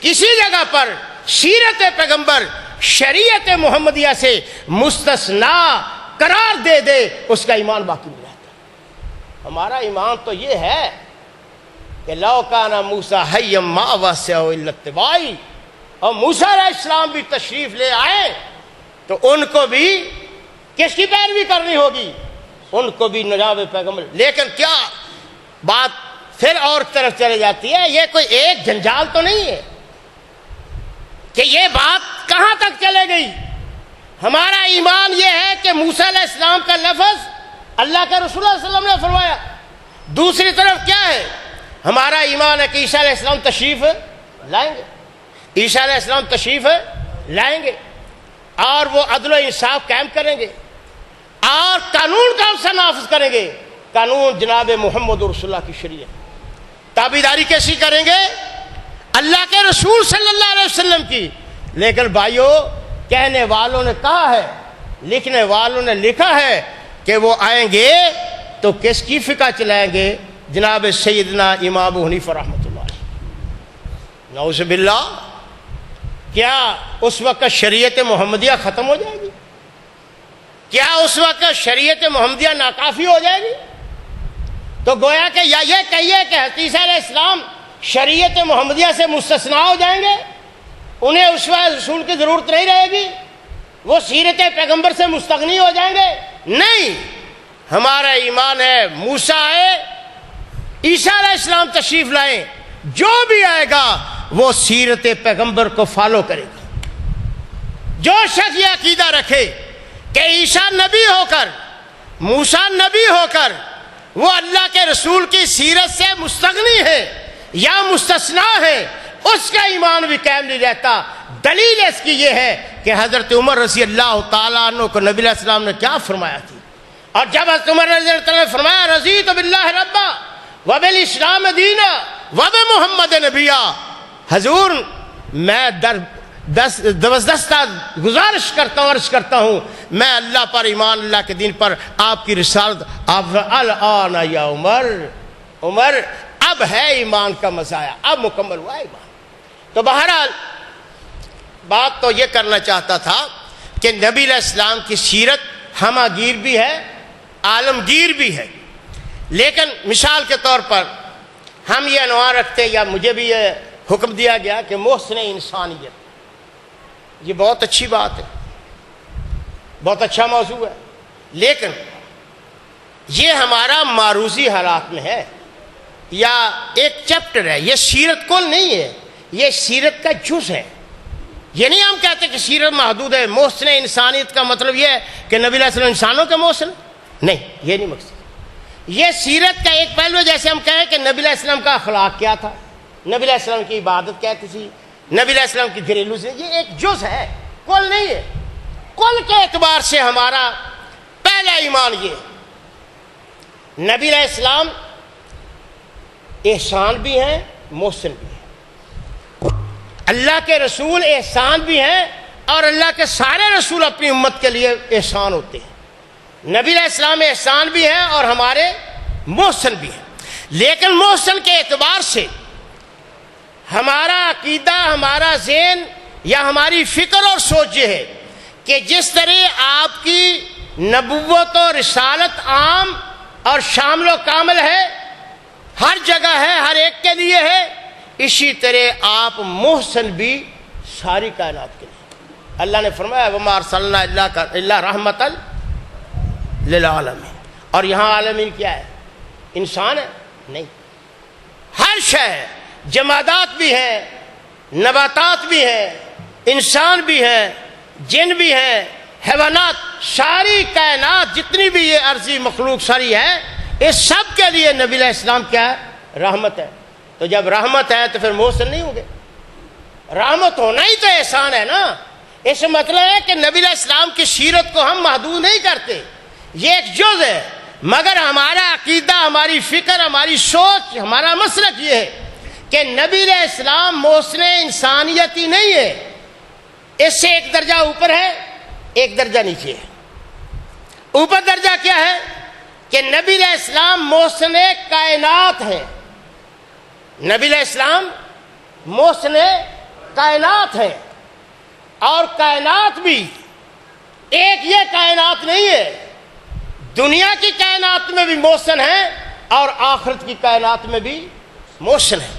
کسی جگہ پر سیرت پیغمبر، شریعت محمدیہ سے مستثنیٰ قرار دے دے، اس کا ایمان باقی نہیں رہتا۔ ہمارا ایمان تو یہ ہے کہ لو کان موسیٰ حیا ما وسعہ الا اتباعی، اور موسیٰ علیہ السلام بھی تشریف لے آئے تو ان کو بھی کس کی پیروی کرنی ہوگی؟ ان کو بھی نجاب پیغمبر۔ لیکن کیا بات پھر اور طرف چلے جاتی ہے، یہ کوئی ایک جنجال تو نہیں ہے کہ یہ بات کہاں تک چلے گئی۔ ہمارا ایمان یہ ہے کہ موسیٰ علیہ السلام کا لفظ اللہ کے رسول صلی اللہ علیہ وسلم نے فرمایا۔ دوسری طرف کیا ہے؟ ہمارا ایمان ہے کہ عیسیٰ علیہ السلام تشریف لائیں گے، عیسیٰ علیہ السلام تشریف لائیں گے اور وہ عدل و انصاف قائم کریں گے اور قانون کا سے نافذ کریں گے، قانون جناب محمد رسول اللہ کی شریعت۔ تابعداری کیسی کریں گے؟ اللہ کے رسول صلی اللہ علیہ وسلم کی۔ لیکن بھائیو، کہنے والوں نے کہا ہے، لکھنے والوں نے لکھا ہے کہ وہ آئیں گے تو کس کی فقہ چلائیں گے؟ جناب سیدنا امام ابو حنیفہ رحمۃ اللہ علیہ۔ نعوذ باللہ، کیا اس وقت شریعت محمدیہ ختم ہو جائے گی؟ کیا اس وقت شریعت محمدیہ ناکافی ہو جائے گی؟ تو گویا کہ یا یہ کہیے کہ حضرت عیسیٰ علیہ السلام شریعت محمدیہ سے مستثنا ہو جائیں گے، انہیں اسوہ رسول کی ضرورت نہیں رہے گی، وہ سیرت پیغمبر سے مستغنی ہو جائیں گے؟ نہیں، ہمارا ایمان ہے موسیٰ ہے، عیسیٰ علیہ السلام تشریف لائیں، جو بھی آئے گا وہ سیرت پیغمبر کو فالو کرے گا۔ جو شخص یہ عقیدہ رکھے کہ عیسیٰ نبی ہو کر، موسیٰ نبی ہو کر وہ اللہ کے رسول کی سیرت سے مستغنی ہے یا مستثنا ہے، اس کا ایمان بھی قائم نہیں رہتا۔ دلیل اس کی یہ ہے کہ حضرت عمر رضی اللہ تعالیٰ عنہ کو نبی علیہ السلام نے کیا فرمایا تھی، اور جب حضرت عمر رضی اللہ عنہ نے فرمایا رضیت باللہ ربا وبالاسلام دینا وبمحمد نبیا، حضور میں دستہ گزارش کرتا ہوں، عرض کرتا ہوں میں اللہ پر ایمان، اللہ کے دین پر، آپ کی رسالت، آپ الآن یا عمر، عمر اب ہے ایمان کا مزایا، اب مکمل ہوا ایمان۔ تو بہرحال بات تو یہ کرنا چاہتا تھا کہ نبی علیہ السلام کی سیرت ہمہ گیر بھی ہے، عالمگیر بھی ہے، لیکن مثال کے طور پر ہم یہ عنوان رکھتے ہیں، یا مجھے بھی یہ حکم دیا گیا کہ محسن انسانیت، یہ بہت اچھی بات ہے، بہت اچھا موضوع ہے، لیکن یہ ہمارا معروضی حالات میں ہے یا ایک چیپٹر ہے، یہ سیرت کل نہیں ہے، یہ سیرت کا جز ہے۔ یہ نہیں ہم کہتے کہ سیرت محدود ہے۔ محسن انسانیت کا مطلب یہ ہے کہ نبی علیہ السلام انسانوں کے محسن، نہیں، یہ نہیں مقصد۔ یہ سیرت کا ایک پہلو، جیسے ہم کہیں کہ نبی علیہ السلام کا اخلاق کیا تھا، نبی علیہ السلام کی عبادت کیسی تھی، نبی علیہ السلام کی گھریلو سے، یہ ایک جز ہے، کل نہیں ہے۔ کل کے اعتبار سے ہمارا پہلا ایمان یہ ہے، نبی علیہ السلام احسان بھی ہیں، محسن بھی ہیں، اللہ کے رسول احسان بھی ہیں، اور اللہ کے سارے رسول اپنی امت کے لیے احسان ہوتے ہیں۔ نبی علیہ السلام احسان بھی ہیں اور ہمارے محسن بھی ہیں، لیکن محسن کے اعتبار سے ہمارا عقیدہ، ہمارا ذہن یا ہماری فکر اور سوچ یہ ہے کہ جس طرح آپ کی نبوت و رسالت عام اور شامل و کامل ہے، ہر جگہ ہے، ہر ایک کے لیے ہے، اسی طرح آپ محسن بھی ساری کائنات کے لیے۔ اللہ نے فرمایا وَمَا أَرْسَلْنَا إِلَّا رَحْمَةً لِلْعَالَمِينَ، اور یہاں عالمین کیا ہے؟ انسان ہے؟ نہیں، ہر شے ہے، جمادات بھی ہیں، نباتات بھی ہیں، انسان بھی ہیں، جن بھی ہیں، حیوانات، ساری کائنات جتنی بھی یہ عرضی مخلوق ساری ہے، اس سب کے لیے نبی علیہ السلام کیا ہے؟ رحمت ہے۔ تو جب رحمت ہے تو پھر محسن نہیں ہوں گے؟ رحمت ہونا ہی تو احسان ہے نا۔ اس مطلب ہے کہ نبی علیہ السلام کی سیرت کو ہم محدود نہیں کرتے، یہ ایک جز ہے، مگر ہمارا عقیدہ، ہماری فکر، ہماری سوچ، ہمارا مسلک یہ ہے کہ نبی علیہ السلام محسن انسانیت ہی نہیں ہے، اس سے ایک درجہ اوپر ہے، ایک درجہ نیچے ہے۔ اوپر درجہ کیا ہے کہ نبی علیہ السلام محسن کائنات ہے، نبی علیہ السلام محسن کائنات ہے، اور کائنات بھی ایک یہ کائنات نہیں ہے، دنیا کی کائنات میں بھی محسن ہے اور آخرت کی کائنات میں بھی محسن ہے۔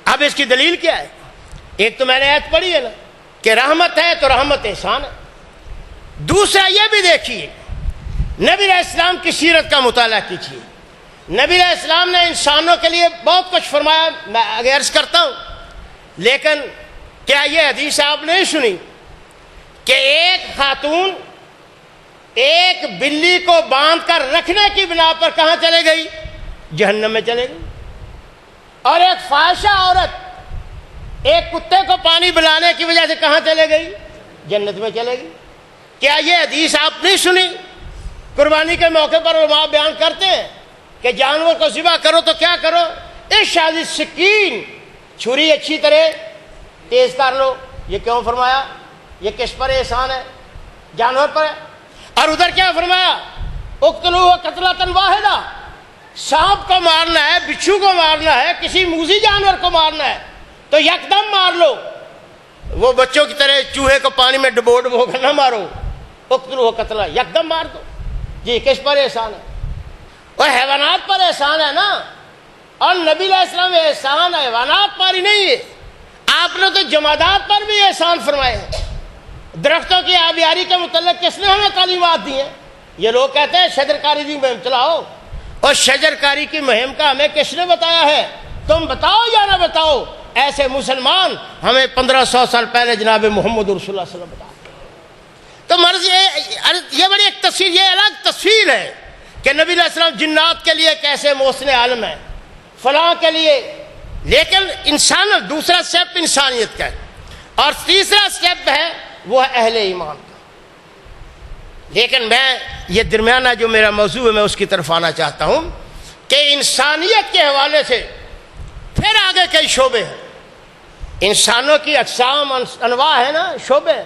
اب اس کی دلیل کیا ہے؟ ایک تو میں نے آیت پڑھی ہے نا کہ رحمت ہے تو رحمت احسان ہے، دوسرا یہ بھی دیکھیے نبی علیہ السلام کی سیرت کا مطالعہ کیجیے، نبی علیہ السلام نے انسانوں کے لیے بہت کچھ فرمایا، میں آگے عرض کرتا ہوں، لیکن کیا یہ حدیث آپ نے سنی کہ ایک خاتون ایک بلی کو باندھ کر رکھنے کی بنا پر کہاں چلے گئی؟ جہنم میں چلے گئی، اور ایک فاحشہ عورت ایک کتے کو پانی پلانے کی وجہ سے کہاں چلے گئی؟ جنت میں چلے گئی۔ کیا یہ حدیث آپ نہیں سنی؟ قربانی کے موقع پر علماء بیان کرتے ہیں کہ جانور کو ذبح کرو تو کیا کرو؟ اس شادی سکین، چھری اچھی طرح تیز کر لو۔ یہ کیوں فرمایا؟ یہ کس پر احسان ہے؟ جانور پر ہے۔ اور ادھر کیا فرمایا؟ اقتلوہ قتلۃ واحدہ، سانپ کو مارنا ہے، بچھو کو مارنا ہے، کسی موذی جانور کو مارنا ہے تو یکدم مار لو۔ وہ بچوں کی طرح چوہے کو پانی میں ڈبو ڈبو کر نہ مارو، اقتلوہ قتلا، یکدم مار دو. جی کس پر احسان ہے؟ اور حیوانات پر احسان ہے نا. اور نبی علیہ السلام احسان حیوانات پر ہی نہیں ہے، آپ نے تو جمادات پر بھی احسان فرمائے ہیں. درختوں کی آبیاری کے متعلق کس نے ہمیں تعلیمات دی ہیں؟ یہ لوگ کہتے ہیں شجر کاری کی مہم چلاؤ، اور شجر کاری کی مہم کا ہمیں کس نے بتایا ہے؟ تم بتاؤ یا نہ بتاؤ، ایسے مسلمان ہمیں 1500 سال پہلے جناب محمد رسول اللہ صلی اللہ علیہ وسلم بتا. تو مرض یہ بڑی ایک تصویر، یہ الگ تصویر ہے کہ نبی علیہ السلام جنات کے لیے کیسے محسن عالم ہے، فلاں کے لیے. لیکن انسان دوسرا سٹیپ انسانیت کا ہے، اور تیسرا سٹیپ ہے وہ ہے اہل ایمان کا. لیکن میں یہ درمیانہ جو میرا موضوع ہے میں اس کی طرف آنا چاہتا ہوں کہ انسانیت کے حوالے سے پھر آگے کئی شعبے ہیں. انسانوں کی اقسام انواع ہے نا، شعبے.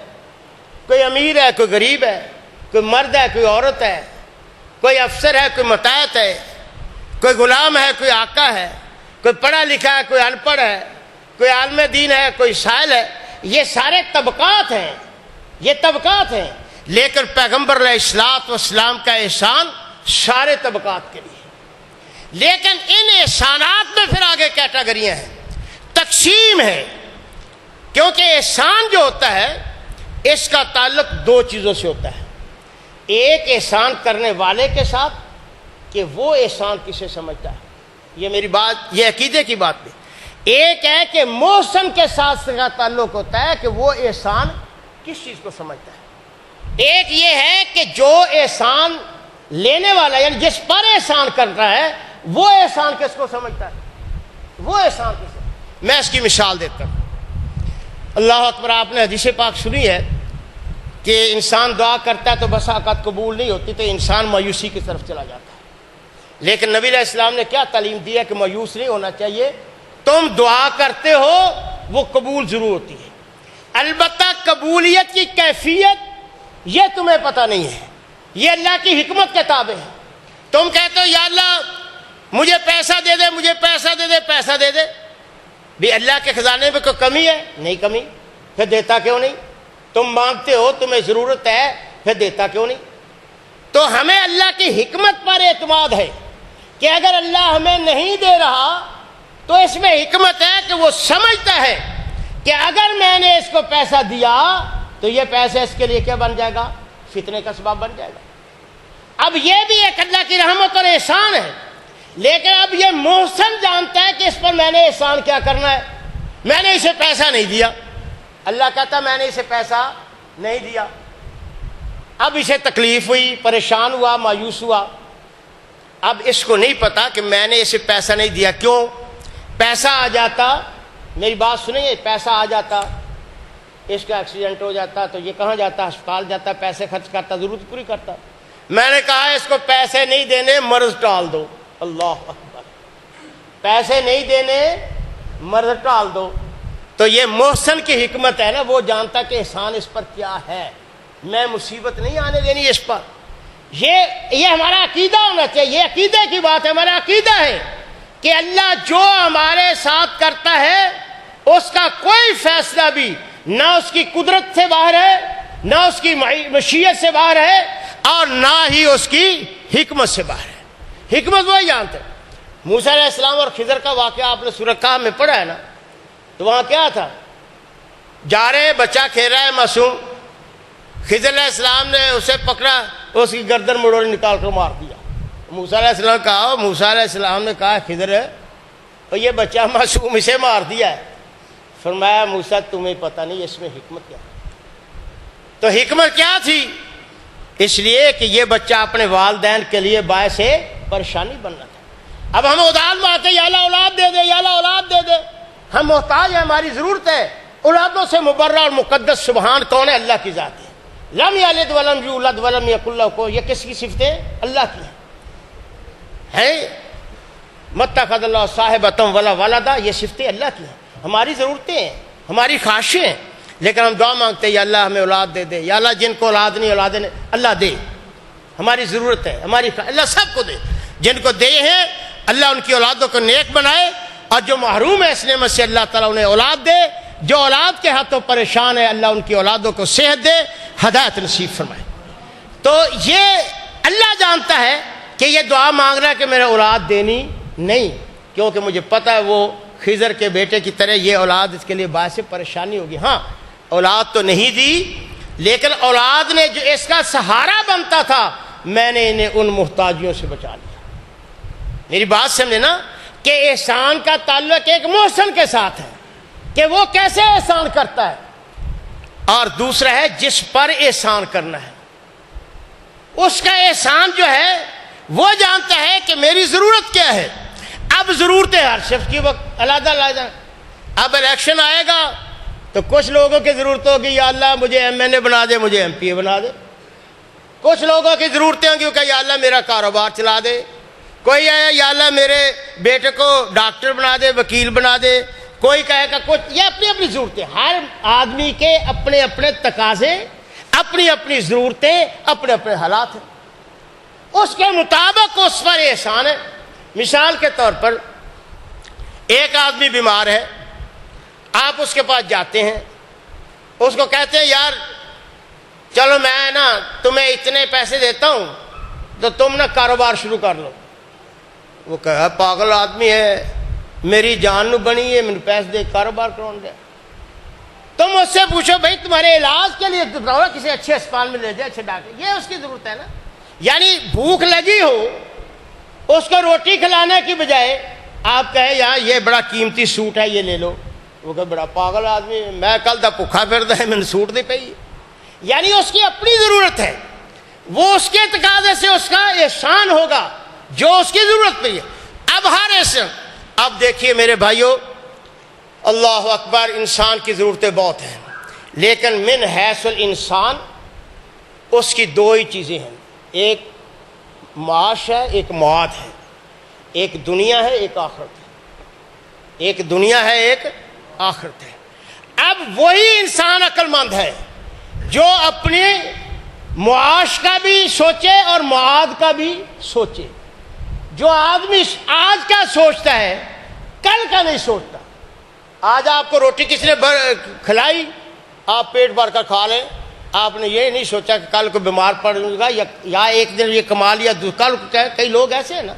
کوئی امیر ہے، کوئی غریب ہے، کوئی مرد ہے، کوئی عورت ہے، کوئی افسر ہے، کوئی متحد ہے، کوئی غلام ہے، کوئی آقا ہے، کوئی پڑھا لکھا ہے، کوئی ان پڑھ ہے، کوئی عالم دین ہے، کوئی سائل ہے. یہ سارے طبقات ہیں، یہ طبقات ہیں. لیکن پیغمبر علیہ الصلوۃ والسلام کا احسان سارے طبقات کے لیے. لیکن ان احسانات میں پھر آگے کیٹیگریاں ہیں، تقسیم ہے. کیونکہ احسان جو ہوتا ہے اس کا تعلق دو چیزوں سے ہوتا ہے. ایک احسان کرنے والے کے ساتھ کہ وہ احسان کسے سمجھتا ہے، یہ میری بات، یہ عقیدے کی بات بھی. ایک ہے کہ محسن کے ساتھ کا تعلق ہوتا ہے کہ وہ احسان کس چیز کو سمجھتا ہے. ایک یہ ہے کہ جو احسان لینے والا یعنی جس پر احسان کر رہا ہے وہ احسان کس کو سمجھتا ہے، وہ احسان کس کو. میں اس کی مثال دیتا ہوں. اللہ اکبر. آپ نے حدیث پاک سنی ہے کہ انسان دعا کرتا ہے تو بسا اوقات قبول نہیں ہوتی تو انسان مایوسی کی طرف چلا جاتا ہے. لیکن نبی علیہ السلام نے کیا تعلیم دی ہے کہ مایوس نہیں ہونا چاہیے. تم دعا کرتے ہو وہ قبول ضرور ہوتی ہے، البتہ قبولیت کی کیفیت یہ تمہیں پتہ نہیں ہے، یہ اللہ کی حکمت کے تابع ہے. تم کہتے ہو یا اللہ مجھے پیسہ دے دے، مجھے پیسہ دے دے، پیسہ دے دے. بھی اللہ کے خزانے میں کوئی کمی ہے؟ نہیں کمی. پھر دیتا کیوں نہیں؟ تم مانگتے ہو، تمہیں ضرورت ہے، پھر دیتا کیوں نہیں؟ تو ہمیں اللہ کی حکمت پر اعتماد ہے کہ اگر اللہ ہمیں نہیں دے رہا تو اس میں حکمت ہے کہ وہ سمجھتا ہے کہ اگر میں نے اس کو پیسہ دیا تو یہ پیسہ اس کے لیے کیا بن جائے گا؟ فتنے کا سبب بن جائے گا. اب یہ بھی ایک اللہ کی رحمت اور احسان ہے. لیکن اب یہ محسن جانتا ہے کہ اس پر میں نے احسان کیا کرنا ہے. میں نے اسے پیسہ نہیں دیا، اللہ کہتا میں نے اسے پیسہ نہیں دیا. اب اسے تکلیف ہوئی، پریشان ہوا، مایوس ہوا. اب اس کو نہیں پتا کہ میں نے اسے پیسہ نہیں دیا. کیوں؟ پیسہ آ جاتا، میری بات سنیں، پیسہ آ جاتا، اس کا ایکسیڈنٹ ہو جاتا تو یہ کہاں جاتا؟ ہسپتال جاتا، پیسے خرچ کرتا، ضرورت پوری کرتا. میں نے کہا اس کو پیسے نہیں دینے، مرض ٹال دو. اللہ اکبر. پیسے نہیں دینے، مرض ٹال دو. تو یہ محسن کی حکمت ہے نا، وہ جانتا کہ احسان اس پر کیا ہے، میں مصیبت نہیں آنے دینی اس پر. یہ ہمارا عقیدہ ہونا چاہیے. یہ عقیدے کی بات ہے، ہمارا عقیدہ ہے کہ اللہ جو ہمارے ساتھ کرتا ہے اس کا کوئی فیصلہ بھی نہ اس کی قدرت سے باہر ہے، نہ اس کی مشیت سے باہر ہے، اور نہ ہی اس کی حکمت سے باہر ہے. حکمت وہی جانتے. موسیٰ علیہ السلام اور خضر کا واقعہ آپ نے سورۃ کہف میں پڑھا ہے نا. تو وہاں کیا تھا؟ جا رہے، بچہ کھیل رہا ہے معصوم. خضر علیہ السلام نے اسے پکڑا، اس کی گردن مڑوڑی نکال کر مار دیا. موسیٰ علیہ السلام کہا، موسیٰ علیہ السلام نے کہا خضر اور یہ بچہ معصوم، اسے مار دیا ہے. فرمایا موسیٰ تمہیں پتہ نہیں اس میں حکمت کیا. تو حکمت کیا تھی؟ اس لیے کہ یہ بچہ اپنے والدین کے لیے باعث پریشانی بننا تھا. اب ہم اولاد مانگتے، یا اللہ اولاد دے دے، یا اللہ اولاد دے دے. ہم محتاج ہیں، ہماری ضرورت ہے. اولادوں سے مبرہ اور مقدس سبحان کون ہے؟ اللہ کی ذات ہے. لم یلد ولم یولد ولم یکن لہ کو، یہ کس کی صفتیں؟ اللہ کی ہیں. متخذ اللہ صاحبۃ ولا ولدا، یہ صفتیں اللہ کی ہیں. ہماری ضرورتیں ہیں، ہماری خواہشیں ہیں، لیکن ہم دعا مانگتے ہیں یا اللہ ہمیں اولاد دے دے، یا اللہ جن کو اولاد نہیں اولاد نہیں اللہ دے. ہماری ضرورت ہے، ہماری اللہ سب کو دے. جن کو دے ہیں اللہ ان کی اولادوں کو نیک بنائے، اور جو محروم ہے اس نعمت سے اللہ تعالیٰ انہیں اولاد دے. جو اولاد کے ہاتھوں پریشان ہے اللہ ان کی اولادوں کو صحت دے، ہدایت نصیب فرمائے۔ تو یہ اللہ جانتا ہے کہ یہ دعا مانگ رہا ہے کہ میرے اولاد دینی نہیں، کیونکہ مجھے پتہ ہے وہ خضر کے بیٹے کی طرح یہ اولاد اس کے لیے باعث پریشانی ہوگی۔ ہاں اولاد تو نہیں دی، لیکن اولاد نے جو اس کا سہارا بنتا تھا میں نے انہیں ان محتاجیوں سے بچا لیا۔ میری بات سمجھے نا کہ احسان کا تعلق ایک محسن کے ساتھ ہے کہ وہ کیسے احسان کرتا ہے، اور دوسرا ہے جس پر احسان کرنا ہے اس کا احسان جو ہے وہ جانتا ہے کہ میری ضرورت کیا ہے۔ اب ضرورتیں ہر شخص کی وقت علیحدہ علیحدہ، اب الیکشن آئے گا تو کچھ لوگوں کی ضرورت ہوگی یا اللہ مجھے ایم این اے بنا دے، مجھے ایم پی اے بنا دے، کچھ لوگوں کی ضرورتیں ہوں گی کہ یا اللہ میرا کاروبار چلا دے، کوئی ہے یا اللہ میرے بیٹے کو ڈاکٹر بنا دے، وکیل بنا دے، کوئی کہے گا کچھ، یہ اپنی اپنی ضرورتیں، ہر آدمی کے اپنے اپنے تقاضے، اپنی اپنی ضرورتیں، اپنے اپنے حالات ہیں، اس کے مطابق اس پر احسان ہے۔ مثال کے طور پر ایک آدمی بیمار ہے، آپ اس کے پاس جاتے ہیں، اس کو کہتے ہیں یار چلو میں نا تمہیں اتنے پیسے دیتا ہوں تو تم نا کاروبار شروع کر لو۔ وہ کہا پاگل آدمی ہے، میری جان نو بنی ہے، مجھے پیسے دے کاروبار کراؤں گا۔ تم اس سے پوچھو بھائی تمہارے علاج کے لیے کسی اچھے اسپتال میں لے جائے، اچھے ڈاکٹر، یہ اس کی ضرورت ہے نا۔ یعنی بھوک لگی ہو اس کو روٹی کھلانے کی بجائے آپ کہیں یہاں یہ بڑا قیمتی سوٹ ہے یہ لے لو، وہ کہ بڑا پاگل آدمی ہے، میں کل دا بھوکھا پھردا ہے میں نے سوٹ دے پئی۔ یعنی اس کی اپنی ضرورت ہے، وہ اس کے تقاضے سے اس کا احسان ہوگا جو اس کی ضرورت پہ ہے۔ اب ہر احسان، اب دیکھیے میرے بھائیوں، اللہ اکبر، انسان کی ضرورتیں بہت ہیں، لیکن من حیث الانسان اس کی دو ہی چیزیں ہیں، ایک معاش ہے، ایک معاد ہے، ایک دنیا ہے، ایک آخرت ہے، ایک دنیا ہے، ایک آخرت ہے۔ اب وہی انسان عقل مند ہے جو اپنے معاش کا بھی سوچے اور معاد کا بھی سوچے۔ جو آدمی آج کا سوچتا ہے کل کا نہیں سوچتا۔ آج آپ کو روٹی کس نے کھلائی، آپ پیٹ بھر کر کھا لیں، آپ نے یہ نہیں سوچا کہ کل کو بیمار پڑوں گا یا ایک دن یہ کما لیا کل کو۔ کئی لوگ ایسے ہیں نا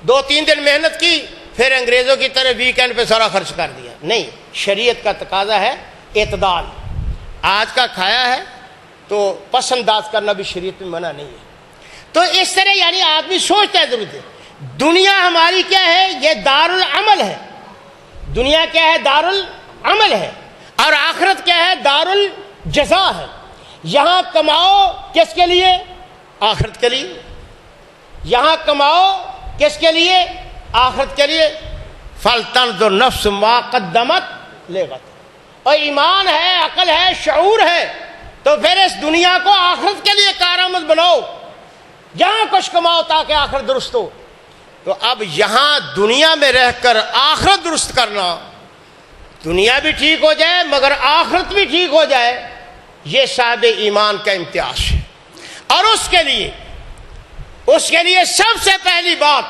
2-3 دن محنت کی پھر انگریزوں کی طرح ویکینڈ پہ سارا خرچ کر دیا۔ نہیں، شریعت کا تقاضا ہے اعتدال۔ آج کا کھایا ہے تو پس انداز کرنا بھی شریعت میں منع نہیں ہے۔ تو اس طرح یعنی آدمی سوچتا ہے ضرورت ہے۔ دنیا ہماری کیا ہے، یہ دار العمل ہے۔ دنیا کیا ہے، دار العمل ہے، اور آخرت کیا ہے، دار الجزا ہے۔ یہاں کماؤ کس کے لیے، آخرت کے لیے۔ یہاں کماؤ کس کے لیے، آخرت کے لیے۔ فَلْتَنْظُرْ نَفْسٌ مَا قَدَّمَتْ لِغَدٍ۔ اور ایمان ہے، عقل ہے، شعور ہے، تو پھر اس دنیا کو آخرت کے لیے کارآمد بناؤ، جہاں کچھ کماؤ تاکہ آخرت درست ہو۔ تو اب یہاں دنیا میں رہ کر آخرت درست کرنا، دنیا بھی ٹھیک ہو جائے مگر آخرت بھی ٹھیک ہو جائے، یہ صاحب ایمان کا امتیاز ہے۔ اور اس کے لیے سب سے پہلی بات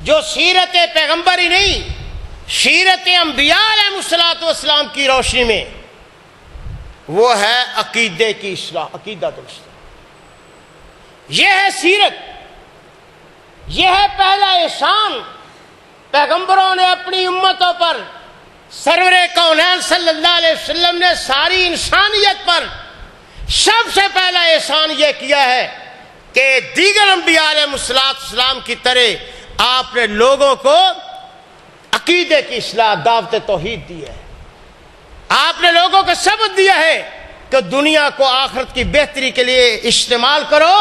جو سیرت پیغمبر ہی نہیں، سیرت انبیاء علیہ الصلوۃ والسلام کی روشنی میں، وہ ہے عقیدے کی اصلاح، عقیدہ درست۔ یہ ہے سیرت، یہ ہے پہلا احسان۔ پیغمبروں نے اپنی امتوں پر، سرور کونین صلی اللہ علیہ وسلم نے ساری انسانیت پر سب سے پہلا احسان یہ کیا ہے کہ دیگر انبیاء علیہ السلام کی طرح آپ نے لوگوں کو عقیدے کی اصلاح، دعوت توحید دی ہے۔ آپ نے لوگوں کو سبق دیا ہے کہ دنیا کو آخرت کی بہتری کے لیے استعمال کرو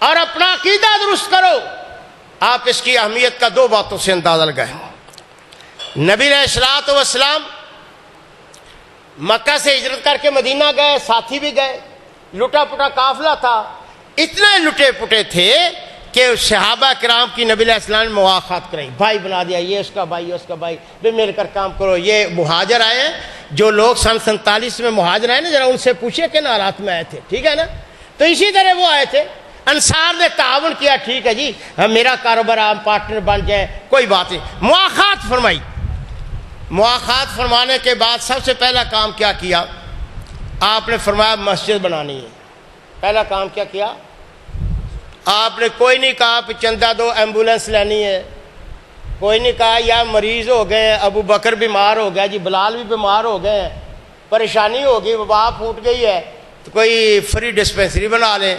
اور اپنا عقیدہ درست کرو۔ آپ اس کی اہمیت کا 2 باتوں سے اندازہ لگائیں۔ نبی علیہ الصلوۃ والسلام مکہ سے ہجرت کر کے مدینہ گئے، ساتھی بھی گئے، لٹا پٹا قافلہ تھا، اتنے لٹے پٹے تھے کہ صحابہ کرام کی نبی علیہ السلام نے مواخات کرائی، بھائی بنا دیا، یہ اس کا بھائی، یہ اس کا بھائی، بھی مل کر کام کرو۔ یہ مہاجر آئے ہیں، جو لوگ سن 47 میں مہاجر آئے نا، ذرا ان سے پوچھے کہ حالات میں آئے تھے، ٹھیک ہے نا؟ تو اسی طرح وہ آئے تھے، انصار نے تعاون کیا، ٹھیک ہے جی میرا کاروبار آپ پارٹنر بن جائیں، کوئی بات نہیں، مواخات فرمائی۔ مواخات فرمانے کے بعد سب سے پہلا کام کیا کیا؟ آپ نے فرمایا مسجد بنانی ہے۔ پہلا کام کیا کیا؟ آپ نے کوئی نہیں کہا کہ چندہ دو ایمبولینس لینی ہے، کوئی نہیں کہا یا مریض ہو گئے ہیں، ابو بکر بیمار ہو گیا جی، بلال بھی بیمار ہو گئے ہیں، پریشانی ہوگی، وبا پھوٹ گئی ہے تو کوئی فری ڈسپینسری بنا لیں۔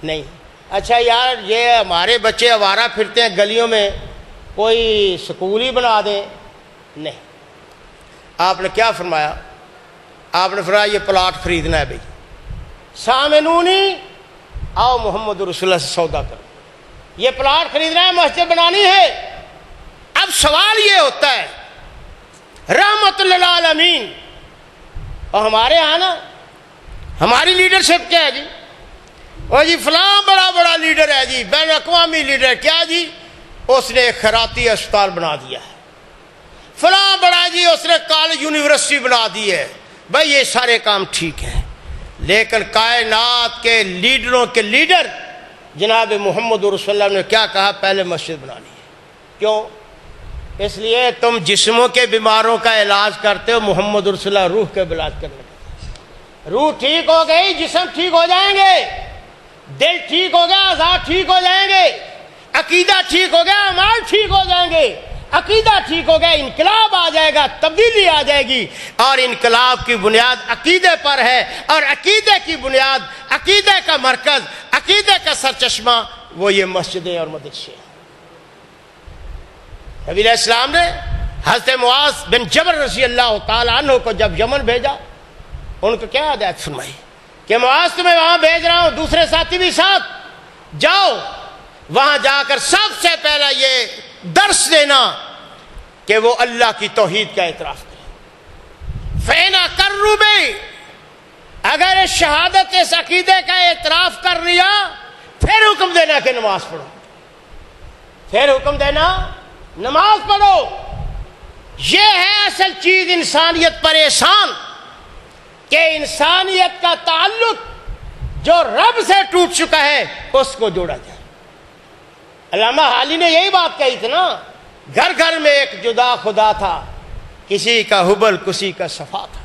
نہیں، اچھا یار یہ ہمارے بچے آوارہ پھرتے ہیں گلیوں میں، کوئی سکول ہی بنا دیں۔ نہیں، آپ نے کیا فرمایا؟ آپ نے فرمایا یہ پلاٹ خریدنا ہے بھائی، سامنونی آؤ محمد رسول اللہ سے سودا کرو، یہ پلاٹ خریدنا ہے، مسجد بنانی ہے۔ اب سوال یہ ہوتا ہے رحمت للعالمین، اور ہمارے ہاں نا ہماری لیڈرشپ کیا ہے جی؟ اور جی فلاں بڑا بڑا لیڈر ہے جی، بین الاقوامی لیڈر، کیا جی؟ اس نے ایک خیراتی اسپتال بنا دیا ہے، فلاں بڑا جی اس نے کالج یونیورسٹی بنا دی ہے۔ بھائی یہ سارے کام ٹھیک ہیں، لیکن کائنات کے لیڈروں کے لیڈر جناب محمد رسول اللہ نے کیا کہا؟ پہلے مسجد بنانی ہے۔ کیوں؟ اس لیے تم جسموں کے بیماروں کا علاج کرتے ہو، محمد رسول اللہ روح کے علاج کرنے لگے۔ روح ٹھیک ہو گئی، جسم ٹھیک ہو جائیں گے، دل ٹھیک ہو گیا، اعضاء ٹھیک ہو جائیں گے، عقیدہ ٹھیک ہو گیا، اعمال ٹھیک ہو جائیں گے، عقیدہ ٹھیک ہو گیا، انقلاب آ جائے گا، تبدیلی آ جائے گی۔ اور انقلاب کی بنیاد عقیدے پر ہے، اور عقیدے کی بنیاد، عقیدے کا مرکز، عقیدے کا سرچشمہ وہ یہ مسجدیں اور مدرسے ہیں۔ نبی علیہ السلام نے حضرت معاذ بن جبل رضی اللہ تعالیٰ عنہ کو جب یمن بھیجا، ان کو کیا ہدایت فرمائی کہ معاذ تمہیں وہاں بھیج رہا ہوں، دوسرے ساتھی بھی ساتھ جاؤ، وہاں جا کر سب سے پہلا یہ درس دینا کہ وہ اللہ کی توحید کا اعتراف کرے۔ فینا کرو بے، اگر اس شہادت اس عقیدے کا اعتراف کر لیا پھر حکم دینا کہ نماز پڑھو، پھر حکم دینا نماز پڑھو۔ یہ ہے اصل چیز انسانیت پر احسان، کہ انسانیت کا تعلق جو رب سے ٹوٹ چکا ہے اس کو جوڑا جائے۔ علامہ حالی نے یہی بات کہی تھی نا، گھر گھر میں ایک جدا خدا تھا، کسی کا حبل کسی کا صفا تھا۔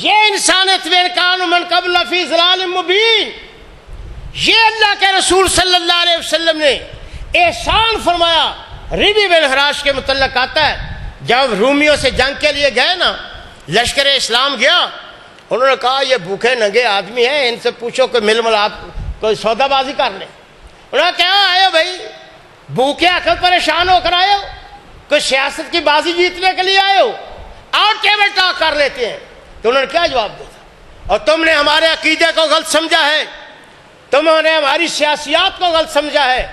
یہ انسانیت میں کان من قبل فی ضلال مبین، یہ اللہ کے رسول صلی اللہ علیہ وسلم نے احسان فرمایا۔ ربی بن حراش کے متعلق آتا ہے، جب رومیوں سے جنگ کے لیے گئے نا، لشکر اسلام گیا، انہوں نے کہا یہ بھوکے ننگے آدمی ہیں، ان سے پوچھو کہ مل ملات کوئی سودا بازی کر لیں۔ انہوں نے کہا آئے ہو بھائی، بھوکے آ کر پریشان ہو کر آئے ہو، کوئی سیاست کی بازی جیتنے کے لیے آئے ہو، اور ٹیبل ٹاک کر لیتے ہیں۔ تو انہوں نے کیا جواب دیا؟ اور تم نے ہمارے عقیدے کو غلط سمجھا ہے، تم نے ہماری سیاسیات کو غلط سمجھا ہے،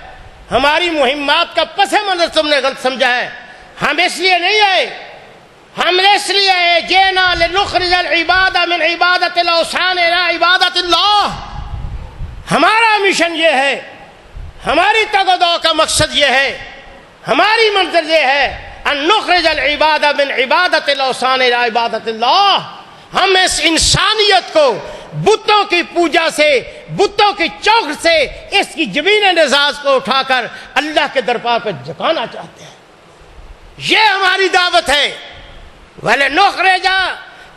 ہماری مہمات کا پس منظر تم نے غلط سمجھا ہے۔ ہم اس لیے نہیں آئے، ہم اس لیے آئے جینا لنخرج العباد من عبادت الاوثان الى عبادت اللہ۔ ہمارا مشن یہ ہے، ہماری تگ و دو کا مقصد یہ ہے، ہماری منظر یہ ہے ان نخرج العباد من عبادت الاوثان الى عبادت اللہ۔ ہم اس انسانیت کو بتوں کی پوجا سے، بتوں کی چوکھ سے، اس کی جبین نزاز کو اٹھا کر اللہ کے دربار پہ جھکانا چاہتے ہیں۔ یہ ہماری دعوت ہے۔ وَلَنُخْرِجَ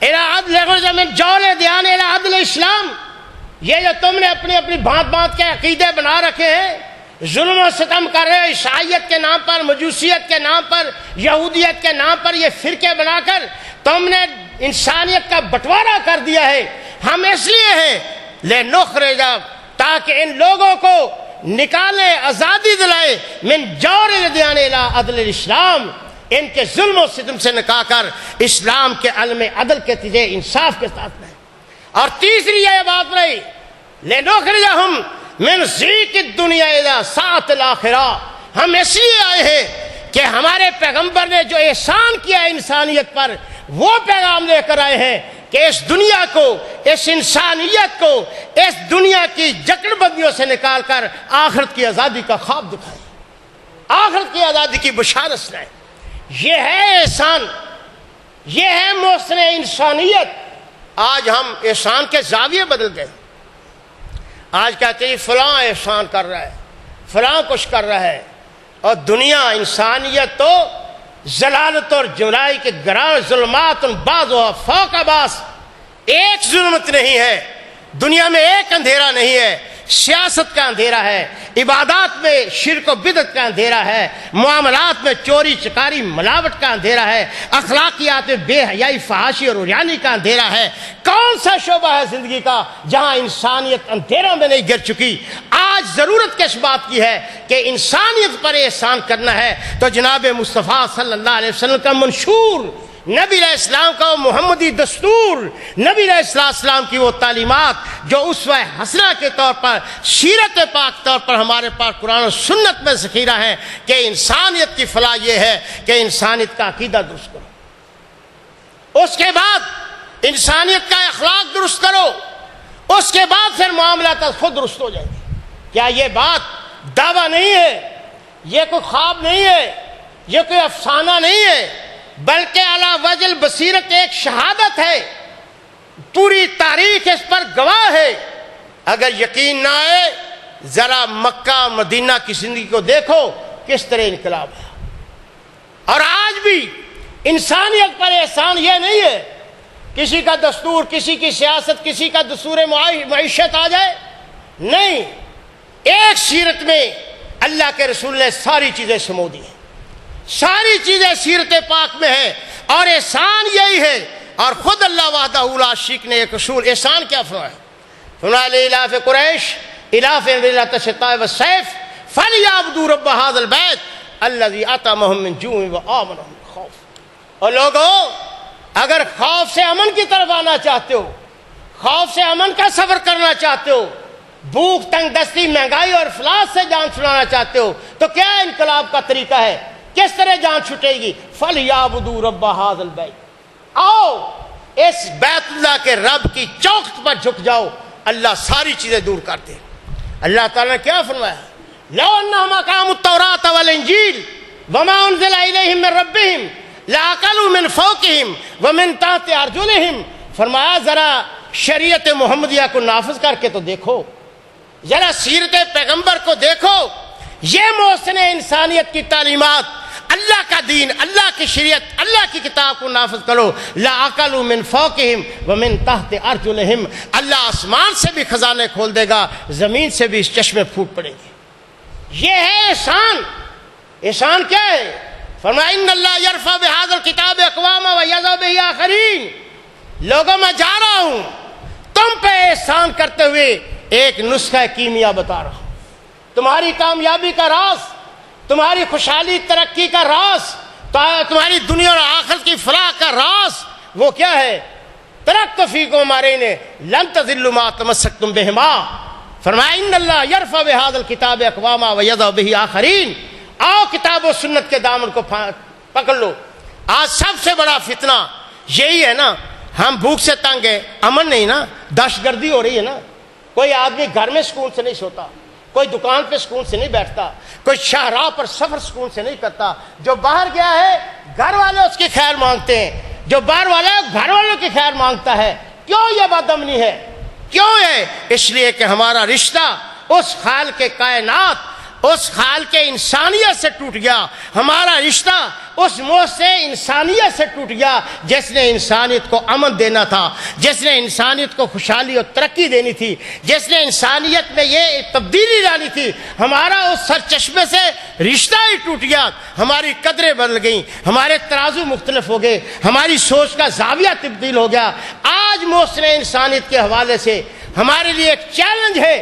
إِلَىٰ عَدْلِ مِنْ جَوْلِ دِيَانِ إِلَىٰ عَدْلِ اسلام۔ یہ جو تم نے اپنی اپنی بھانت بھانت کے عقیدے بنا رکھے ہیں، ظلم و ستم کر رہے ہو، عیسائیت کے نام پر، مجوسیت کے نام پر، یہودیت کے نام پر یہ فرقے بنا کر تم نے انسانیت کا بٹوارا کر دیا ہے۔ ہم اس لیے ہیں لنخرج، تاکہ ان لوگوں کو نکالیں، آزادی دلائیں، من جور الادیان الی عدل الاسلام، ان کے ظلم و ستم سے نکال کر اسلام کے علم عدل کے تجھے انصاف کے ساتھ لائیں۔ اور تیسری یہ بات رہی لنخرجہم من ضیق الدنیا الی سعۃ الآخرہ، ہم اس لیے آئے ہیں کہ ہمارے پیغمبر نے جو احسان کیا ہے انسانیت پر، وہ پیغام لے کر آئے ہیں کہ اس دنیا کو، اس انسانیت کو اس دنیا کی جکڑ بندیوں سے نکال کر آخرت کی آزادی کا خواب دکھائیں، آخرت کی آزادی کی بشارت سنائیں۔ یہ ہے احسان، یہ ہے محسن انسانیت۔ آج ہم احسان کے زاویے بدل گئے، آج کہتے ہیں فلاں احسان کر رہا ہے، فلاں کچھ کر رہا ہے، اور دنیا انسانیت تو ضلالت اور جمرائی کے گراں ظلمات بعض و فوق بعض، ایک ظلمت نہیں ہے دنیا میں، ایک اندھیرا نہیں ہے، سیاست کا اندھیرا ہے، عبادات میں شرک و بدعت کا اندھیرا ہے، معاملات میں چوری چکاری ملاوٹ کا اندھیرا ہے، اخلاقیات میں بے حیائی فحاشی اور عریانی کا اندھیرا ہے۔ کون سا شعبہ ہے زندگی کا جہاں انسانیت اندھیروں میں نہیں گر چکی؟ آج ضرورت کس بات کی ہے کہ انسانیت پر احسان کرنا ہے، تو جناب مصطفیٰ صلی اللہ علیہ وسلم کا منشور، نبی علیہ السلام کا وہ محمدی دستور، نبی علیہ السلام کی وہ تعلیمات جو اسوہ حسنہ کے طور پر، سیرت پاک طور پر ہمارے پاس قرآن و سنت میں ذخیرہ ہیں کہ انسانیت کی فلاح یہ ہے کہ انسانیت کا عقیدہ درست کرو، اس کے بعد انسانیت کا اخلاق درست کرو، اس کے بعد پھر معاملات خود درست ہو جائیں گے۔ کیا یہ بات دعویٰ نہیں ہے، یہ کوئی خواب نہیں ہے، یہ کوئی افسانہ نہیں ہے، بلکہ علی وجہ البصیرت ایک شہادت ہے، پوری تاریخ اس پر گواہ ہے۔ اگر یقین نہ آئے ذرا مکہ مدینہ کی زندگی کو دیکھو کس طرح انقلاب ہے۔ اور آج بھی انسانیت پر احسان یہ نہیں ہے کسی کا دستور، کسی کی سیاست، کسی کا دستور معیشت آ جائے، نہیں، ایک سیرت میں اللہ کے رسول نے ساری چیزیں سمو دی ہیں، ساری چیزیں سیرت پاک میں ہے، اور احسان یہی ہے۔ اور خود اللہ وحدہ لا شریک نے ایک اصول احسان کیا فرمایا؟ فرمایا لإلاف قریش إلافهم رحلة الشتاء والصيف فليعبدوا رب هذا البيت الذي أطعمهم من جوع وآمنهم من خوف۔ اور لوگوں اگر خوف سے امن کی طرف آنا چاہتے ہو، خوف سے امن کا سفر کرنا چاہتے ہو، بھوک تنگ دستی مہنگائی اور افلاس سے جان چھڑانا چاہتے ہو، تو کیا انقلاب کا طریقہ ہے؟ کس طرح جان چھٹے گی؟ فَلْيَعْبُدُوا رَبَّ هَذَا الْبَيْتِ، آؤ اس بیت اللہ کے رب کی چوکھٹ پر جھک جاؤ، اللہ ساری چیزیں دور کر دے۔ اللہ تعالیٰ نے کیا فرمایا؟ لَوْ أَنَّهُمْ أَقَامُوا التَّوْرَاةَ وَالْإِنْجِيلَ وَمَا أُنزِلَ إِلَيْهِم مِّن رَّبِّهِمْ لَأَكَلُوا مِن فَوْقِهِمْ وَمِن تَحْتِ أَرْجُلِهِمْ۔ فرمایا ذرا شریعت محمدیہ کو نافذ کر کے تو دیکھو، ذرا سیرت پیغمبر کو دیکھو، یہ محسن انسانیت کی تعلیمات، اللہ کا دین، اللہ کی شریعت، اللہ کی کتاب کو نافذ کرو۔ لَأَكَلُوا مِن فَوْقِهِمْ وَمِن تَحْتِ أَرْجُلِهِمْ، اللہ آسمان سے بھی خزانے کھول دے گا، زمین سے بھی اس چشمے پھوٹ پڑیں گے۔ یہ ہے احسان۔ احسان کیا ہے؟ فرمایا ان اللہ یرفع بہذا الکتاب اقواما ویضع بہ آخرین۔ لوگوں میں جا رہا ہوں تم پہ احسان کرتے ہوئے ایک نسخہ کیمیا بتا رہا ہوں، تمہاری کامیابی کا راز، تمہاری خوشحالی ترقی کا راز، تمہاری دنیا اور آخرت کی فلاح کا راز وہ کیا ہے؟ ترکت فیکم امرین لن تضلوا ما تمسکتم بہما۔ فرمایا ان اللہ یرفع بہذا الکتاب اقواما ویضع بہ آخرین۔ آؤ کتاب و سنت کے دامن کو پکڑ لو۔ آج سب سے بڑا فتنہ یہی ہے نا، ہم بھوک سے تنگ ہیں، امن نہیں نا، دہشت گردی ہو رہی ہے نا، کوئی آدمی گھر میں سکون سے نہیں سوتا، کوئی دکان پہ سکون سے نہیں بیٹھتا، کوئی شاہراہ پر سفر سکون سے نہیں کرتا، جو باہر گیا ہے گھر والے اس کی خیر مانگتے ہیں، جو باہر والا گھر والوں کی خیر مانگتا ہے۔ کیوں یہ بدامنی ہے؟ کیوں ہے؟ اس لیے کہ ہمارا رشتہ اس خالق کائنات، اس خالق انسانیت سے ٹوٹ گیا، ہمارا رشتہ اس محسن انسانیت سے ٹوٹ گیا جس نے انسانیت کو امن دینا تھا، جس نے انسانیت کو خوشحالی اور ترقی دینی تھی، جس نے انسانیت میں یہ تبدیلی لانی تھی۔ ہمارا اس سر چشمے سے رشتہ ہی ٹوٹ گیا، ہماری قدریں بدل گئیں، ہمارے ترازو مختلف ہو گئے، ہماری سوچ کا زاویہ تبدیل ہو گیا۔ آج محسن انسانیت کے حوالے سے ہمارے لیے ایک چیلنج ہے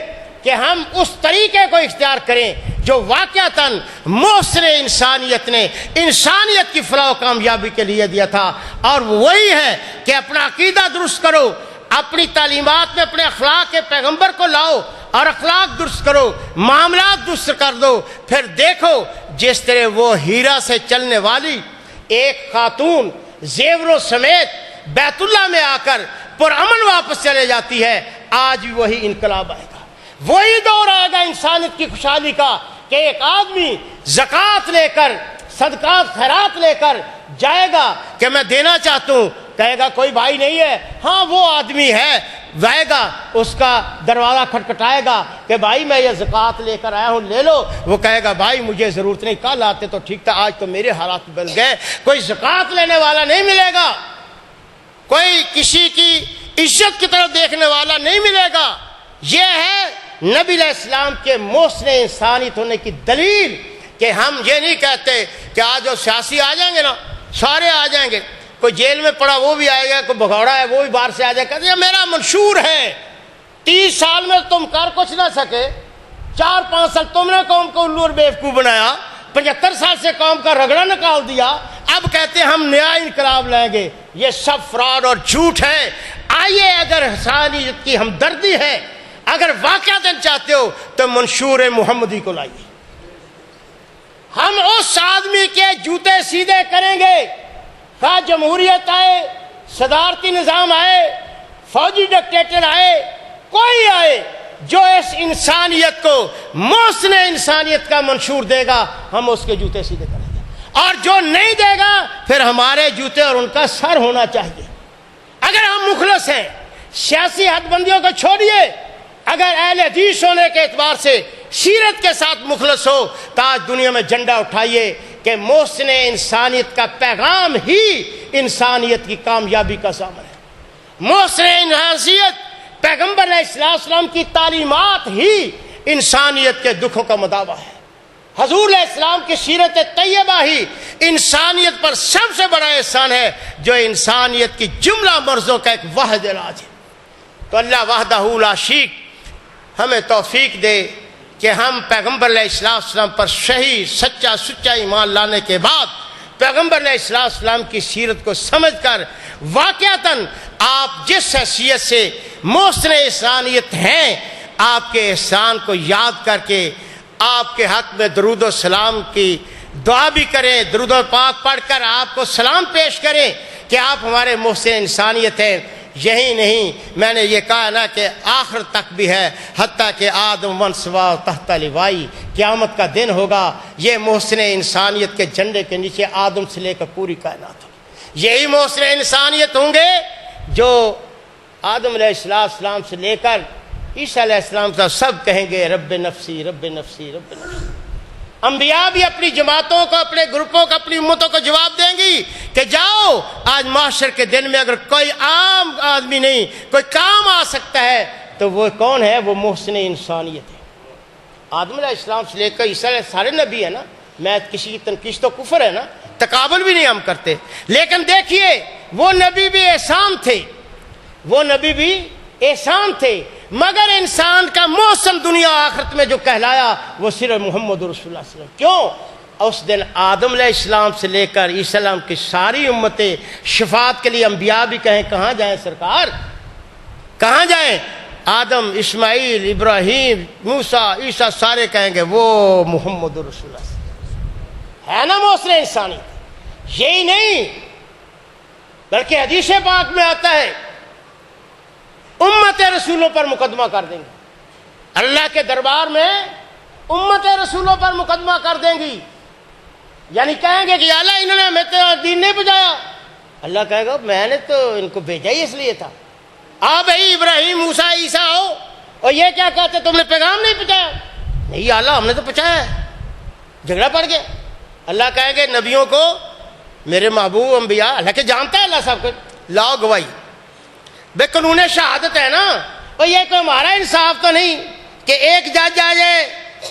کہ ہم اس طریقے کو اختیار کریں جو واقعتاً محسن انسانیت نے انسانیت کی فلاح و کامیابی کے لیے دیا تھا، اور وہی ہے کہ اپنا عقیدہ درست کرو، اپنی تعلیمات میں اپنے اخلاق کے پیغمبر کو لاؤ اور اخلاق درست کرو، معاملات درست کر دو۔ پھر دیکھو جس طرح وہ ہیرا سے چلنے والی ایک خاتون زیوروں سمیت بیت اللہ میں آ کر پرامن واپس چلے جاتی ہے، آج بھی وہی انقلاب آئے گا، وہی دور آئے گا انسانیت کی خوشحالی کا کہ ایک آدمی زکوٰۃ لے کر، صدقات خیرات لے کر جائے گا کہ میں دینا چاہتا ہوں، کہے گا کوئی بھائی نہیں ہے، ہاں وہ آدمی ہے، جائے گا اس کا دروازہ کھٹکھٹائے گا کہ بھائی میں یہ زکوٰۃ لے کر آیا ہوں لے لو، وہ کہے گا بھائی مجھے ضرورت نہیں، کل آتے تو ٹھیک تھا، آج تو میرے حالات بن گئے، کوئی زکوٰۃ لینے والا نہیں ملے گا، کوئی کسی کی عزت کی طرف دیکھنے والا نہیں ملے گا۔ یہ ہے نبی علیہ السلام کے محسن انسانیت ہونے کی دلیل، کہ ہم یہ نہیں کہتے کہ آج جو سیاسی آ جائیں گے نا سارے آ جائیں گے، کوئی جیل میں پڑا وہ بھی آئے گا، کوئی بھگوڑا ہے وہ بھی باہر سے آ جائے گا، کہتے ہیں میرا منشور ہے، 30 سال میں تم کر کچھ نہ سکے، 4-5 سال تم نے قوم کو الو اور بیوقوف بنایا، 75 سال سے قوم کا رگڑا نکال دیا، اب کہتے ہیں ہم نیا انقلاب لائیں گے۔ یہ سب فراڈ اور جھوٹ ہے۔ آئیے اگر انسانیت کی ہمدردی ہے، اگر واقعتاً چاہتے ہو تو منشور محمدی کو لائیے، ہم اس آدمی کے جوتے سیدھے کریں گے، خواہ جمہوریت آئے، صدارتی نظام آئے، فوجی ڈکٹیٹر آئے، کوئی آئے، جو اس انسانیت کو محسن انسانیت کا منشور دے گا ہم اس کے جوتے سیدھے کریں گے، اور جو نہیں دے گا پھر ہمارے جوتے اور ان کا سر ہونا چاہیے۔ اگر ہم مخلص ہیں، سیاسی حد بندیوں کو چھوڑیے، اگر اہل حدیث ہونے کے اعتبار سے سیرت کے ساتھ مخلص ہو تو آج دنیا میں جھنڈا اٹھائیے کہ محسن انسانیت کا پیغام ہی انسانیت کی کامیابی کا ضامن ہے۔ محسن انسانیت پیغمبر علیہ السلام کی تعلیمات ہی انسانیت کے دکھوں کا مداوع ہے۔ حضور علیہ السلام کی سیرت طیبہ ہی انسانیت پر سب سے بڑا احسان ہے، جو انسانیت کی جملہ مرضوں کا ایک واحد علاج ہے۔ تو اللہ وحدہ لا شریک ہمیں توفیق دے کہ ہم پیغمبر علیہ السلام پر صحیح سچا ایمان لانے کے بعد پیغمبر علیہ السلام کی سیرت کو سمجھ کر واقعتاً آپ جس حیثیت سے محسن انسانیت ہیں، آپ کے احسان کو یاد کر کے آپ کے حق میں درود و سلام کی دعا بھی کریں، درود و پاک پڑھ کر آپ کو سلام پیش کریں کہ آپ ہمارے محسن انسانیت ہیں۔ یہی نہیں، میں نے یہ کہا نا کہ آخر تک بھی ہے، حتیٰ کہ آدم من سوا تحت لوائی، قیامت کا دن ہوگا، یہ محسن انسانیت کے جھنڈے کے نیچے آدم سے لے کر پوری کائنات ہوگی، یہی محسن انسانیت ہوں گے جو آدم علیہ السلام سے لے کر عیسیٰ علیہ السلام تک سب کہیں گے رب نفسی رب نفسی رب نفسی۔ انبیاء بھی اپنی جماعتوں کو، اپنے گروپوں کو، اپنی امتوں کو جواب دیں گی کہ جاؤ، آج محشر کے دن میں اگر کوئی عام آدمی نہیں، کوئی کام آ سکتا ہے تو وہ کون ہے؟ وہ محسن انسانیت ہے۔ آدم علیہ السلام سے لے کر عیسیٰ علیہ سارے نبی ہیں نا، میں کسی کی تنقید تو کفر ہے نا، تقابل بھی نہیں ہم کرتے، لیکن دیکھیے وہ نبی بھی احسان تھے، وہ نبی بھی احسان تھے، مگر انسان کا محسن دنیا آخرت میں جو کہلایا وہ صرف محمد رسول اللہ صلی اللہ علیہ وسلم۔ کیوں؟ اس دن آدم علیہ السلام سے لے کر عیسیٰ علیہ السلام کی ساری امتیں شفاعت کے لیے انبیاء بھی کہیں کہاں جائیں سرکار، کہاں جائیں؟ آدم، اسماعیل، ابراہیم، موسیٰ، عیسیٰ سارے کہیں گے وہ محمد رسول اللہ صلی اللہ علیہ وسلم ہے نا محسن انسانی۔ یہی نہیں بلکہ حدیث پاک میں آتا ہے امت رسولوں پر مقدمہ کر دیں گے، اللہ کے دربار میں امت رسولوں پر مقدمہ کر دیں گی، یعنی کہیں گے کہ اللہ انہوں نے ہمیں تو دین نہیں پہنچایا، اللہ کہے گا میں نے تو ان کو بھیجا ہی اس لیے تھا، آ بھائی ابراہیم، موسیٰ، عیسیٰ آؤ، اور یہ کیا کہتے تم نے پیغام نہیں پہنچایا؟ نہیں اللہ ہم نے تو پہنچایا ہے، جھگڑا پڑ گیا۔ اللہ کہیں گے نبیوں کو، میرے محبوب انبیاء، اللہ کے جانتا ہے اللہ صاحب کو، لاؤ گواہی، بے قانون شہادت ہے نا، اور یہ کوئی ہمارا انصاف تو نہیں کہ ایک جج آ جائے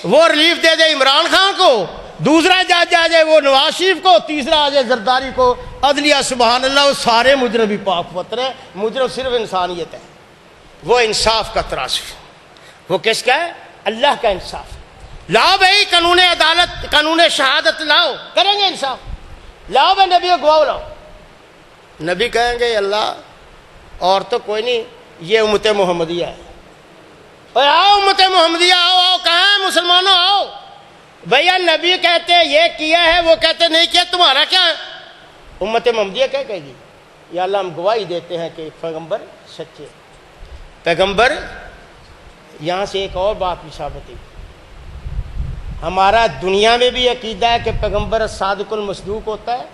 وہ ریلیف دے دے عمران خان کو، دوسرا جج آ جائے وہ نواز شریف کو، تیسرا آ جائے زرداری کو، عدلیہ سبحان اللہ، وہ سارے مجرم بھی پاک پتر ہیں، مجرم صرف انسانیت ہے، وہ انصاف کا ترازو، وہ کس کا ہے؟ اللہ کا انصاف۔ لاؤ بھائی قانون عدالت، قانون شہادت لاؤ، کریں گے انصاف، لاؤ بھائی نبی گواہ لاؤ، نبی کہیں گے اللہ اور تو کوئی نہیں، یہ امت محمدیہ ہے، اور آؤ امت محمدیہ آؤ، آؤ کہاں ہے مسلمانوں آؤ، بھیا نبی کہتے یہ کیا ہے، وہ کہتے نہیں کیا، تمہارا کیا ہے؟ امت محمدیہ کیا کہے گی؟ یا اللہ ہم گواہی دیتے ہیں کہ پیغمبر سچے۔ پیغمبر، یہاں سے ایک اور بات بھی ثابت ہے، ہمارا دنیا میں بھی عقیدہ ہے کہ پیغمبر صادق المصدوق ہوتا ہے،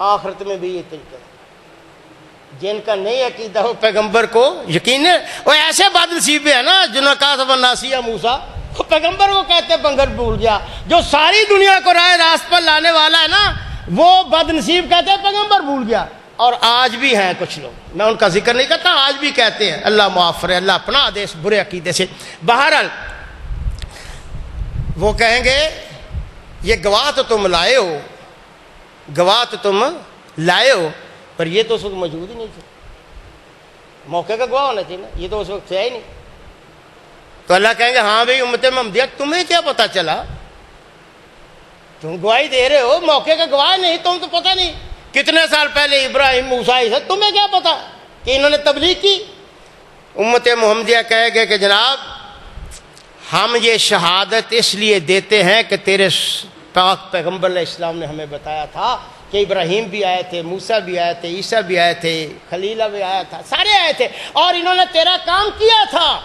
آخرت میں بھی یہ طریقہ ہے، جن کا نہیں عقیدہ ہو پیغمبر کو یقین ہے، وہ ایسے بد نصیب ہے نا جنہوں نے کہا تھا ناسیہ موسیٰ، وہ پیغمبر کو کہتے بنگر بھول گیا، جو ساری دنیا کو راہ راست پر لانے والا ہے نا وہ بد نصیب کہتے ہیں پیغمبر بھول گیا۔ اور آج بھی ہیں کچھ لوگ، میں ان کا ذکر نہیں کرتا، آج بھی کہتے ہیں، اللہ معاف کرے، اللہ پناہ دے اس برے عقیدے سے۔ بہرحال وہ کہیں گے یہ گواہ تو تم لائے ہو، گواہ تو تم لائے ہو، پر یہ تو اس وقت موجود ہی نہیں تھے، موقع کا گواہ ہونا چاہیے نا، یہ تو اس وقت تھے ہی نہیں۔ تو اللہ کہیں گے ہاں بھائی امت محمدیہ تمہیں کیا پتا چلا، تم گواہی دے رہے ہو، موقع کا گواہ نہیں، تم تو پتہ نہیں کتنے سال پہلے ابراہیم موسیٰ عیسیٰ، تمہیں کیا پتا کہ انہوں نے تبلیغ کی۔ امت محمدیہ کہے گے کہ جناب ہم یہ شہادت اس لیے دیتے ہیں کہ تیرے پاک پیغمبر علیہ السلام نے ہمیں بتایا تھا کہ ابراہیم بھی آئے تھے، موسیٰ بھی آئے تھے، عیسیٰ بھی آئے تھے، خلیلہ بھی آیا تھا، سارے آئے تھے، اور انہوں نے تیرا کام کیا تھا،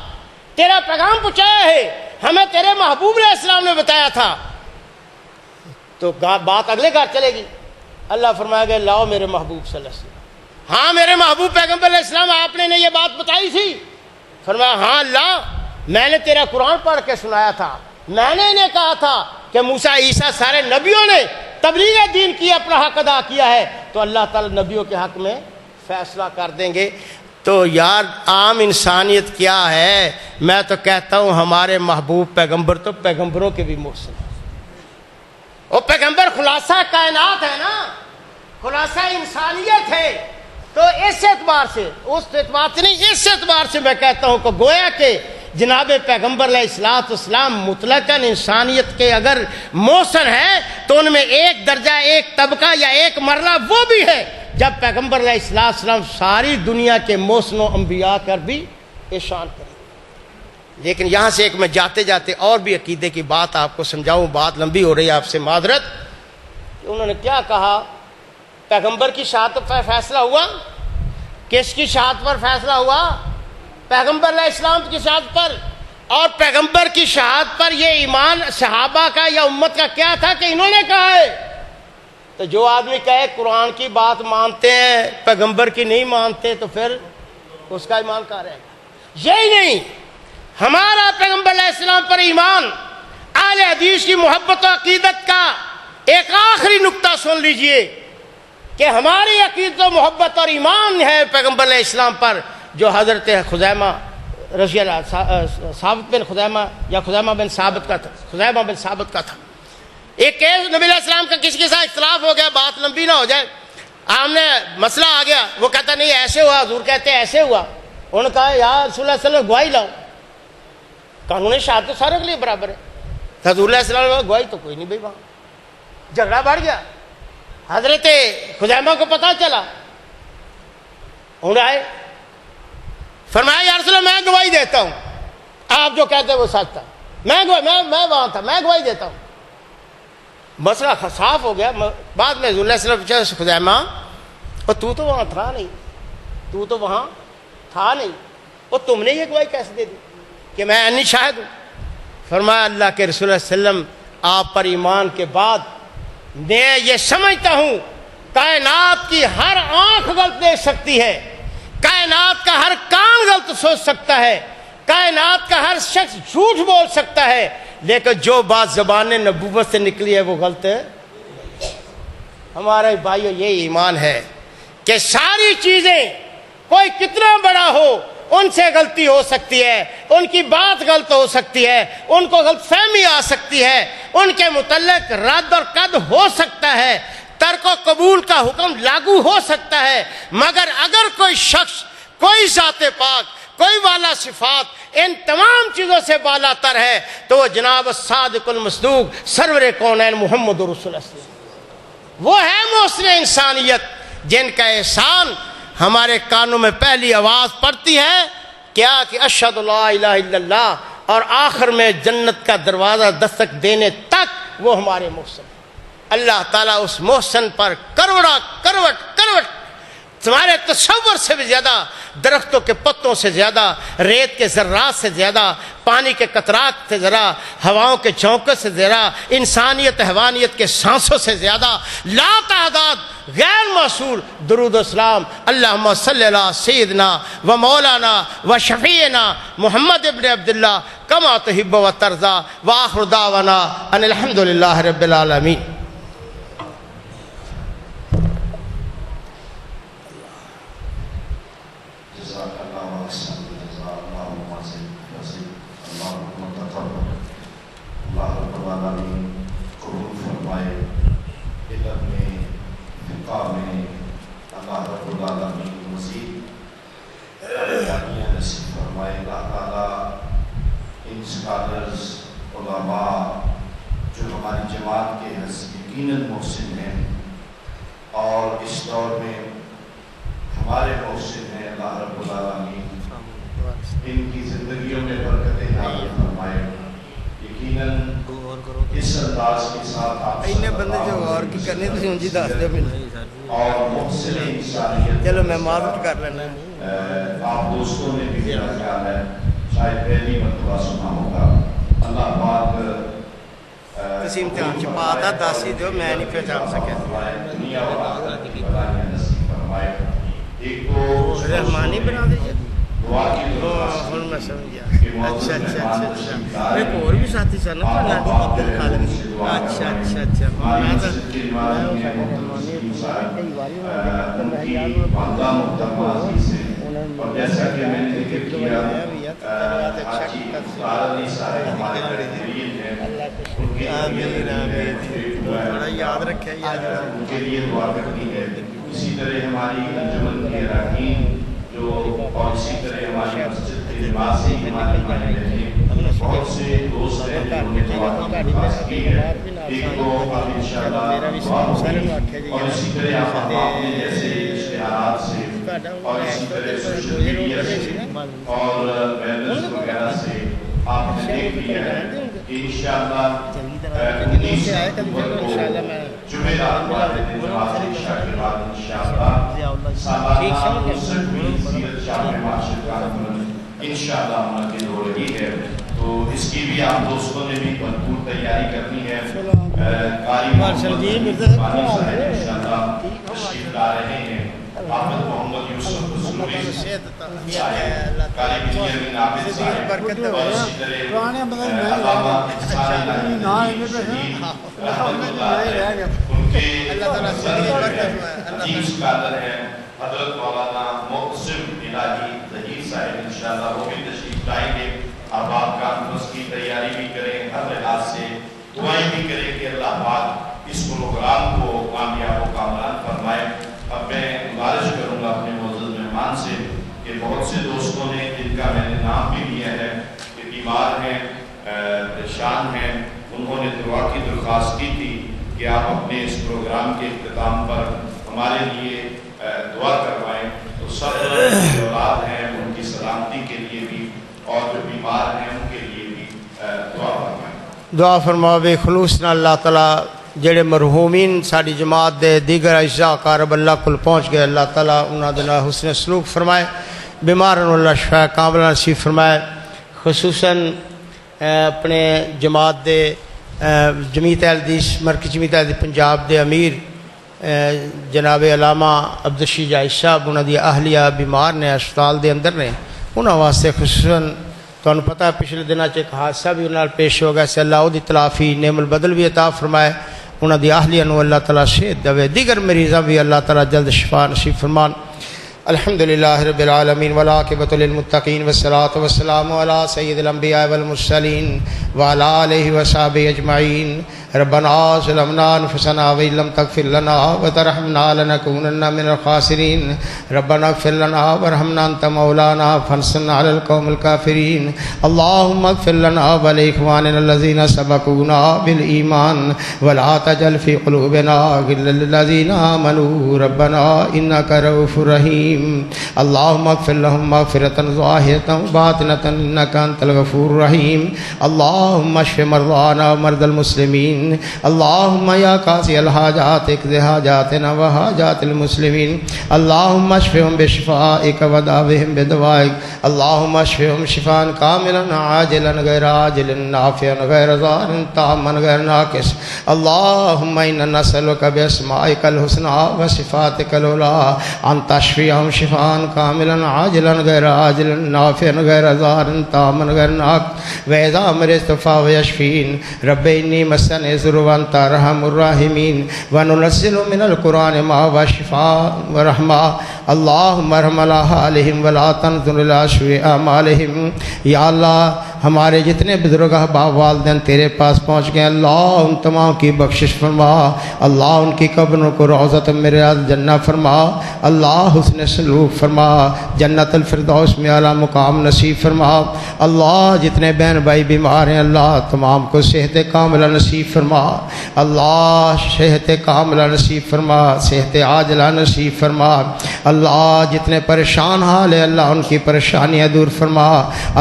تیرا پیغام پہنچایا ہے، ہمیں تیرے محبوب علیہ السلام نے بتایا تھا۔ تو بات اگلے گھر چلے گی، اللہ فرمائے گا لاؤ میرے محبوب صلی اللہ علیہ وسلم، ہاں میرے محبوب پیغمبر علیہ السلام آپ نے یہ بات بتائی تھی؟ فرمایا ہاں اللہ میں نے تیرا قرآن پڑھ کے سنایا تھا، میں نے انہیں کہا تھا کہ موسیٰ عیسیٰ سارے نبیوں نے تبلیغ دین کی اپنا حق ادا کیا ہے، تو اللہ تعالی نبیوں کے حق میں فیصلہ کر دیں گے۔ تو یار عام انسانیت کیا ہے، میں تو کہتا ہوں ہمارے محبوب پیغمبر تو پیغمبروں کے بھی محسن ہیں، وہ پیغمبر خلاصہ کائنات ہے نا، خلاصہ انسانیت ہے۔ تو اس اعتبار سے، اس اعتبار سے نہیں، اس اعتبار سے میں کہتا ہوں کہ گویا کہ جناب پیغمبر علیہ السلام مطلقاً انسانیت کے اگر محسن ہیں تو ان میں ایک درجہ، ایک طبقہ یا ایک مرلہ وہ بھی ہے جب پیغمبر علیہ السلام ساری دنیا کے محسن و انبیاء کر بھی احسان کریں۔ لیکن یہاں سے ایک میں جاتے جاتے اور بھی عقیدے کی بات آپ کو سمجھاؤں، بات لمبی ہو رہی ہے، آپ سے معذرت۔ انہوں نے کیا کہا، پیغمبر کی شہادت پر فیصلہ ہوا، کس کی شہادت پر فیصلہ ہوا؟ پیغمبر علیہ السلام کی شہادت پر۔ اور پیغمبر کی شہادت پر یہ ایمان صحابہ کا یا امت کا کیا تھا کہ انہوں نے کہا ہے۔ تو جو آدمی کہے قرآن کی بات مانتے ہیں پیغمبر کی نہیں مانتے تو پھر اس کا ایمان کہاں رہے گا؟ یہی نہیں، ہمارا پیغمبر علیہ السلام پر ایمان، اہل حدیث کی محبت و عقیدت کا ایک آخری نقطہ سن لیجئے کہ ہماری عقیدت و محبت اور ایمان ہے پیغمبر علیہ السلام پر جو حضرت خزیمہ رضی اللہ ثابت بن خزیمہ یا خزیمہ بن ثابت کا تھا، خزیمہ بن ثابت کا تھا۔ ایک کیس نبی علیہ السلام کا کسی کے ساتھ اختلاف ہو گیا، بات لمبی نہ ہو جائے، آمنے مسئلہ آ گیا، وہ کہتا نہیں ایسے ہوا، حضور کہتے ہیں ایسے ہوا۔ انہوں نے کہا یا رسول اللہ صلی اللہ علیہ وسلم گواہی لاؤ، قانون شہادت تو سارے کے لیے برابر ہے۔ حضور علیہ السلام نے گواہی تو کوئی نہیں بھائی، وہاں جھگڑا بڑھ گیا۔ حضرت خزیمہ کو پتہ چلا، انہوں آئے، فرمایا یا رسول اللہ میں گواہی دیتا ہوں، آپ جو کہتے ہیں وہ سچ تھا، میں وہاں تھا، میں گواہی دیتا ہوں۔ مسئلہ صاف ہو گیا۔ بعد میں حضور صلی اللہ علیہ وسلم پوچھا خزیمہ اور تو وہاں تھا نہیں، تو تو وہاں تھا نہیں، اور تم نے یہ گواہی کیسے دے دی کہ میں عینی شاہد ہوں؟ فرمایا اللہ کے رسول صلی اللہ علیہ وسلم آپ پر ایمان کے بعد میں یہ سمجھتا ہوں کائنات کی ہر آنکھ غلط دیکھ سکتی ہے، کائنات کا ہر کان غلط سوچ سکتا ہے، کائنات کا ہر شخص جھوٹ بول سکتا ہے، لیکن جو بات زبان نبوت سے نکلی ہے وہ غلط ہے۔ ہمارے بھائیو یہ ایمان ہے کہ ساری چیزیں کوئی کتنا بڑا ہو ان سے غلطی ہو سکتی ہے، ان کی بات غلط ہو سکتی ہے، ان کو غلط فہمی آ سکتی ہے، ان کے متعلق رد اور قد ہو سکتا ہے، ترک و قبول کا حکم لاگو ہو سکتا ہے، مگر اگر کوئی شخص، کوئی ذات پاک، کوئی والا صفات ان تمام چیزوں سے بالا تر ہے تو وہ جناب صادق المصدوق سرور کونین محمد رسول اللہ، وہ ہے محسن انسانیت جن کا احسان ہمارے کانوں میں پہلی آواز پڑتی ہے کیا کہ اشہد لا الہ الا اللہ، اور آخر میں جنت کا دروازہ دستک دینے تک وہ ہمارے محسن۔ اللہ تعالیٰ اس محسن پر کروڑا کروٹ تمہارے تصور سے بھی زیادہ، درختوں کے پتوں سے زیادہ، ریت کے ذرات سے زیادہ، پانی کے قطرات سے ذرا، ہواؤں کے جھونکے سے زیادہ، انسانیت حیوانیت کے سانسوں سے زیادہ، لا تعداد غیر محصور درود و سلام اللہم صلی اللہ سیدنا و مولانا و شفیعنا محمد ابن عبداللہ کما تحب و ترضا و آخر دعوانا ان الحمدللہ رب العالمین. علماء جو ہماری جماعت کے یقیناً محسن ہیں اور اس دور میں ہمارے محسن ہیں، اللہ رب العالمین ان کی زندگیوں میں برکتیں نازل فرمائے. یقیناً اس انداز کے ساتھ آپ بندے جو غور کی کرنے تو سمجھی دس دے اور محسن انسانیت، چلو میں معذرت کر لینا. آپ دوستوں نے بھی میرا خیال ہے شاید پہلی مرتبہ سنا ہوگا. اللہ پاک کسی امتحان چھپاتا داسی دو میں نہیں پہچان سکیا. دنیا اور آخرت کی بھلائیاں نصیب فرمائے. ایک تو رحمانی بنا دیجیے. دعا کی درخواست ہن میں سمجھ گیا. اچھا اچھا اچھا اچھا ایک اور بھی ساتھی سن نادی عبد الخالق. اچھا اچھا اچھا اور جیسا کہ میں نے ذکر کیا حاجی افطار علی صاحب ہمارے بہترین ہیں، ان کے یاد رکھے ان کے لیے دعا کرنی ہے. اسی طرح ہماری انجمن کے اراکین جو، اور اسی طرح ہماری مسجد کے جماعت سے ہمارے بھائی بہنیں بہت سے دوست ہیں جنہوں نے دعا کی درخواست کی ہے. ایک تو اب انشاءاللہ دعا ہوگی اور اسی طرح آپ اپنے جیسے اشتہارات سے اور اسی طرح سوشل میڈیا سے اور بینرز وغیرہ سے آپ نے دیکھ لیا ہے کہ انشاءاللہ 19 اکتوبر کو جمعرات والے دن نماز عشاء کے بعد انشاءاللہ سالانہ 59ویں سیرت جامع معاشر کانفرنس انشاءاللہ منعقد ہو رہی ہے. تو اس کی بھی آپ دوستوں نے بھی بھرپور تیاری کرنی ہے. قاری محمد بانی صاحب انشاءاللہ تشریف لا رہے ہیں. احمد محمد یوسف حضوری صاحب، قاری بنیامین عابد صاحب اور اسی طرح علامہ ثانی شہید رحمت اللہ علیہ. ان کے عظیم اسکالر ہیں حضرت مولانا محسن الہی ظہیر صاحب، انشاءاللہ وہ بھی تشریف لائیں گے. اب آپ کانفرنس کی تیاری بھی کریں، ہر لحاظ سے دعائیں بھی کریں کہ اللہ پاک اس پروگرام کو کامیاب و کامران فرمائے. اب میں گزارش کروں گا اپنے معزز مہمان سے کہ بہت سے دوستوں نے جن کا میں نے نام بھی لیا ہے کہ بیمار ہیں، پریشان ہیں، انہوں نے دعا کی درخواست کی تھی کہ آپ اپنے اس پروگرام کے اختتام پر ہمارے لیے دعا کروائیں. تو سب جو اولاد ہیں ان کی سلامتی کے لیے بھی اور جو بیمار ہیں ان کے لیے بھی دعا فرمائیں. دعا فرماؤ بے خلوص نہ اللہ تعالیٰ جڑے مرحومین ساری جماعت دے دیگر اجزاء اقارب اللہ کل پہنچ گئے، اللہ تعالیٰ انہاں دے نال حسن سلوک فرمائے. بیمارن اللہ شفا کاملہ نصیب فرمائے. خصوصاً اپنے جماعت دے جمیعت اہل حدیث مرکزی جمیعت اہل حدیث پنجاب دے امیر جناب علامہ عبدالرشید جائز صاحب، انہاں دی اہلیہ بیمار نے، ہسپتال دے اندر نے. انہاں واسطے خصوصاً تمہیں پتہ ہے پچھلے دنوں ایک حادثہ بھی انہاں پیش ہو گیا سے اللہ وہ دی تلافی نعم البدل بھی عطا فرمائے. انہاں دی اہلیہ نو اللہ تعالیٰ صحت دے، دیگر مریضاں بھی اللہ تعالیٰ جلد شفا نصیب فرمان. الحمدللہ رب العالمین والعاقبۃ للمتقین والصلاۃ والسلام علی سید الانبیاء والمرسلین وعلی آلہ وصحبہ اجمعین. ربنا ظلمنا انفسنا وان لم تغفر لنا وترحمنا لنکونن من الخاسرین. ربنا اغفر لنا وارحمنا انت مولانا فانصرنا علی القوم الکافرین. اللهم اغفر لنا ولاخواننا الذين سبقونا بالایمان ولا تجعل في قلوبنا غلا للذين آمنوا ربنا انك رؤوف رحیم. اللهم اغفر لهم مغفرة ظاهرة وباطنة انك انت الغفور الرحيم. اللهم اللهم اشف مرضانا ومرضى المسلمين اللهم يا قاضي الحاجات اقض حاجاتنا وحاجات المسلمين اللهم اشفهم بشفائك وداوهم بدوائك اللهم اشفهم شفاء كاملا عاجلا غير عاجل نافعا غير ضار تاما غير ناقص اللهم انا نسألك باسمائك الحسنى وصفاتك العلى ان تشفيهم شفاء كاملا عاجلا غير عاجل نافعا غير ضار تاما غير ناقص واذا مرضت فهو يشفين رب اني مسني الضر وانت ارحم الراحمين وننزل من القرآن ما هو شفاء ورحمة اللهم ارحم عليهم ولا تنظر الى سوء اعمالهم یا اللہ ہمارے جتنے بزرگ احباب والدین تیرے پاس پہنچ گئے اللہ ان تمام کی بخشش فرما اللہ ان کی قبروں کو روضۃ من ریاض جنہ فرما اللہ حسن سلوک فرما جنت الفردوس میں اعلیٰ مقام نصیب فرما اللہ جتنے بہن بھائی بیمار ہیں اللہ تمام کو صحت کاملہ نصیب فرما اللہ صحت کاملہ نصیب فرما صحت عاجلہ نصیب فرما اللہ جتنے پریشان حال ہے اللہ ان کی پریشانیاں دور فرما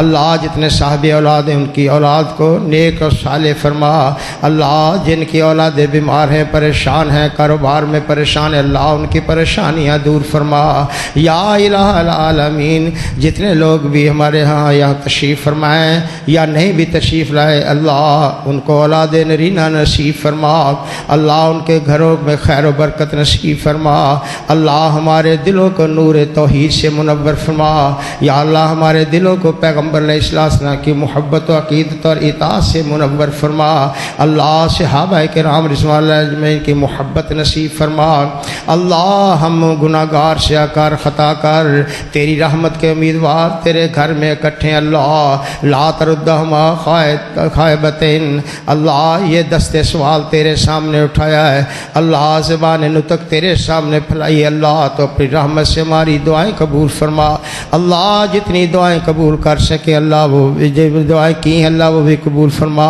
اللہ جتنے صاحب اولاد ہیں ان کی اولاد کو نیک اور صالح فرما اللہ جن کی اولادیں بیمار ہیں پریشان ہیں کاروبار میں پریشان ہیں اللہ ان کی پریشانیاں دور فرما یا الہ العالمین جتنے لوگ بھی ہمارے ہاں یہاں تشریف فرمائیں یا نہیں بھی تشریف لائے اللہ ان کو اولاد نرینہ نصیب فرما اللہ ان کے گھروں میں خیر و برکت نصیب فرما اللہ ہمارے دلوں کو نور توحید سے منور فرما یا اللہ ہمارے دلوں کو پیغمبر علیہ السلام کی محبت و عقیدت اور اطاعت سے منور فرما اللہ صحابہ کرام رضوان اللہ اجمعین کی محبت نصیب فرما اللہ ہم گناہ گار سیاکار خطا کر تیری رحمت کے امیدوار تیرے گھر میں اکٹھے اللہ لا تردہما خائبتین اللہ یہ دست سوال تیرے سامنے اٹھایا ہے اللہ زبان نطق تیرے سامنے پھیلائی اللہ تو اپنی رحمت سے ہماری دعائیں قبول فرما اللہ جتنی دعائیں قبول کر سکے اللہ وہ جو دعائیں کی ہیں اللہ وہ بھی قبول فرما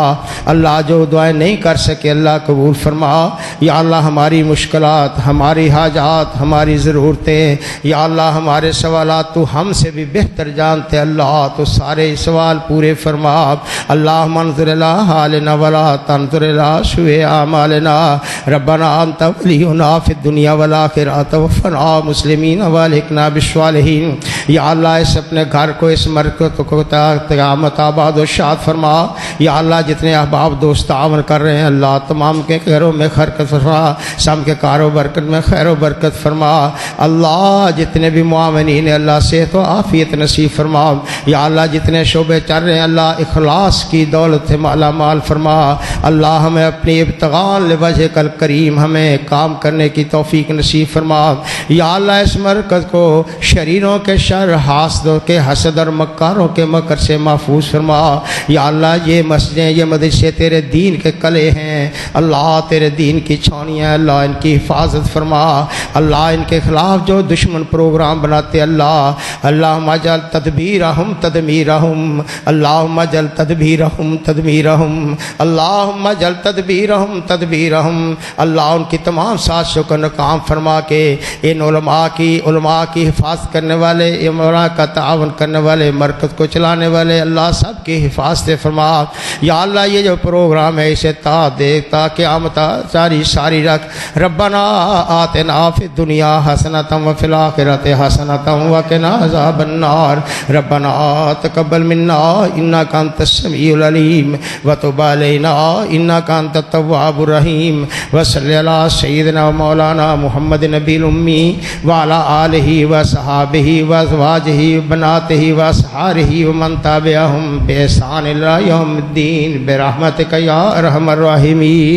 اللہ جو دعائیں نہیں کر سکے اللہ قبول فرما یا اللہ ہماری مشکلات ہماری حاجات ہماری ضرورتیں یا اللہ ہمارے سوالات تو ہم سے بھی بہتر جانتے اللہ تو سارے سوال پورے فرما اللہ منظر الہ حالنا ولا تنظر الہ سوء اعمالنا ربنا انت ولینا فی الدنیا والآخرہ توفنا مسلمین والحقنا بالصالحین یا اللہ اس اپنے گھر کو اس مرکز کو قیامت آباد و شاد فرما یا اللہ جتنے احباب دوست تعاون کر رہے ہیں اللہ تمام کے گھروں میں برکت فرما سب کے کاروبار میں خیر و برکت فرما اللہ جتنے بھی معاونین ہیں اللہ صحت و عافیت نصیب فرما یا اللہ جتنے شعبے چل رہے ہیں اللہ اخلاص کی دولت سے مالا مال فرما اللہ ہمیں اپنی ابتغاء لوجہ کل کریم ہمیں کام کرنے کی توفیق نصیب فرما یا اللہ اس مرکز کو شریروں کے شر حاسدوں کے حسد اور مکاروں کے مکر سے محفوظ فرما یا اللہ یہ مسجدیں یہ مدرسے تیرے دین کے قلعے ہیں اللہ تیرے دین کی چھاؤنیاں اللہ ان کی حفاظت فرما اللہ ان کے خلاف جو دشمن پروگرام بناتے اللہ اللہم اجعل تدبیرہم تدمیرہم اللہم اجعل تدبیرہم تدمیرہم اللہم اجعل تدبیرہم تدبیرہم اللہ ان کی تمام سازشوں کو ناکام فرما کے ان علماء کی حفاظت کرنے والے علماء کا تعاون کرنے والے مرکز کو چلانے والے اللہ سب کی حفاظت فرما یا اللہ یہ جو پروگرام ہے اسے تا قیامت ساری رکھ ربنا آتنا فی الدنیا حسنۃ وفی الآخرۃ حسنۃ وقنا عذاب النار ربنا تقبل منا انک انت السمیع العلیم وتب علینا انک انت التواب الرحیم وصلی علی سیدنا مولانا محمد نبی الامی وعلی آلہ وصحابہ وازواجہ وبناتہ واصحابہ ومن تبعہم بإحسان الی یوم الدین برحمتک یا ارحم الراحمین.